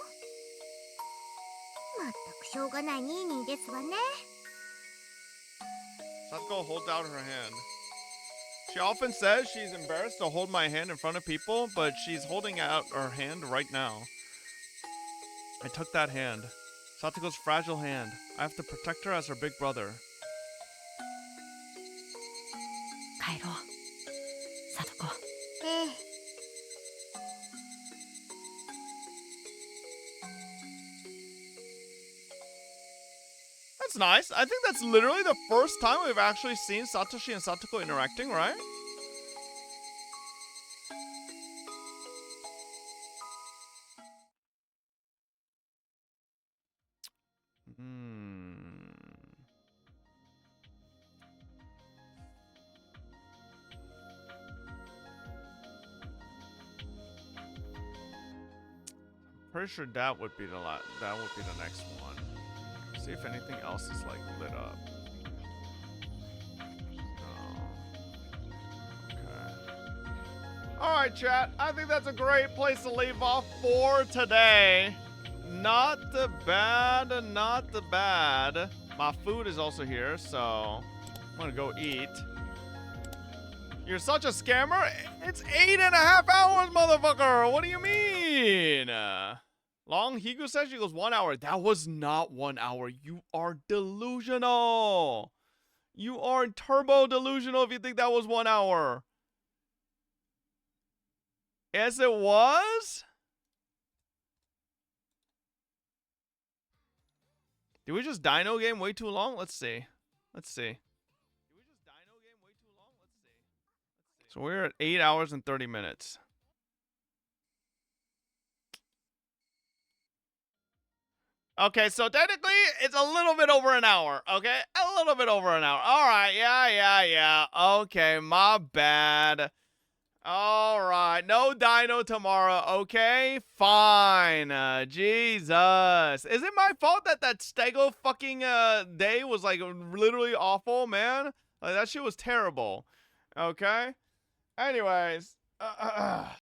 ったくしょうがないニーニーですわね。Satoko holds out her hand. She often says she's embarrassed to hold my hand in front of people, but she's holding out her hand right now. I took that hand. Satoko's fragile hand. I have to protect her as her big brother. 帰ろう、さとこ。ええ。That's nice. I think that's literally the first time we've actually seen Satoshi and Satoko interacting, right? Pretty sure that would be the next one. See if anything else is like lit up. No. Okay. Alright, chat. I think that's a great place to leave off for today. Not the bad, not the bad. My food is also here, so I'm gonna go eat. You're such a scammer? It's 8.5 hours, motherfucker! What do you mean? Long Higu says she goes 1 hour. That was not 1 hour. You are delusional. You are turbo delusional if you think that was 1 hour. Yes, it was? Did we just dino game way too long? Let's see. Let's see. So we're at 8 hours and 30 minutes. Okay, so technically, it's a little bit over an hour, okay? A little bit over an hour. All right, yeah. Okay, my bad. All right, no dino tomorrow, okay? Fine. Jesus. Is it my fault that Stego fucking day was, like, literally awful, man? Like, that shit was terrible, okay? Anyways,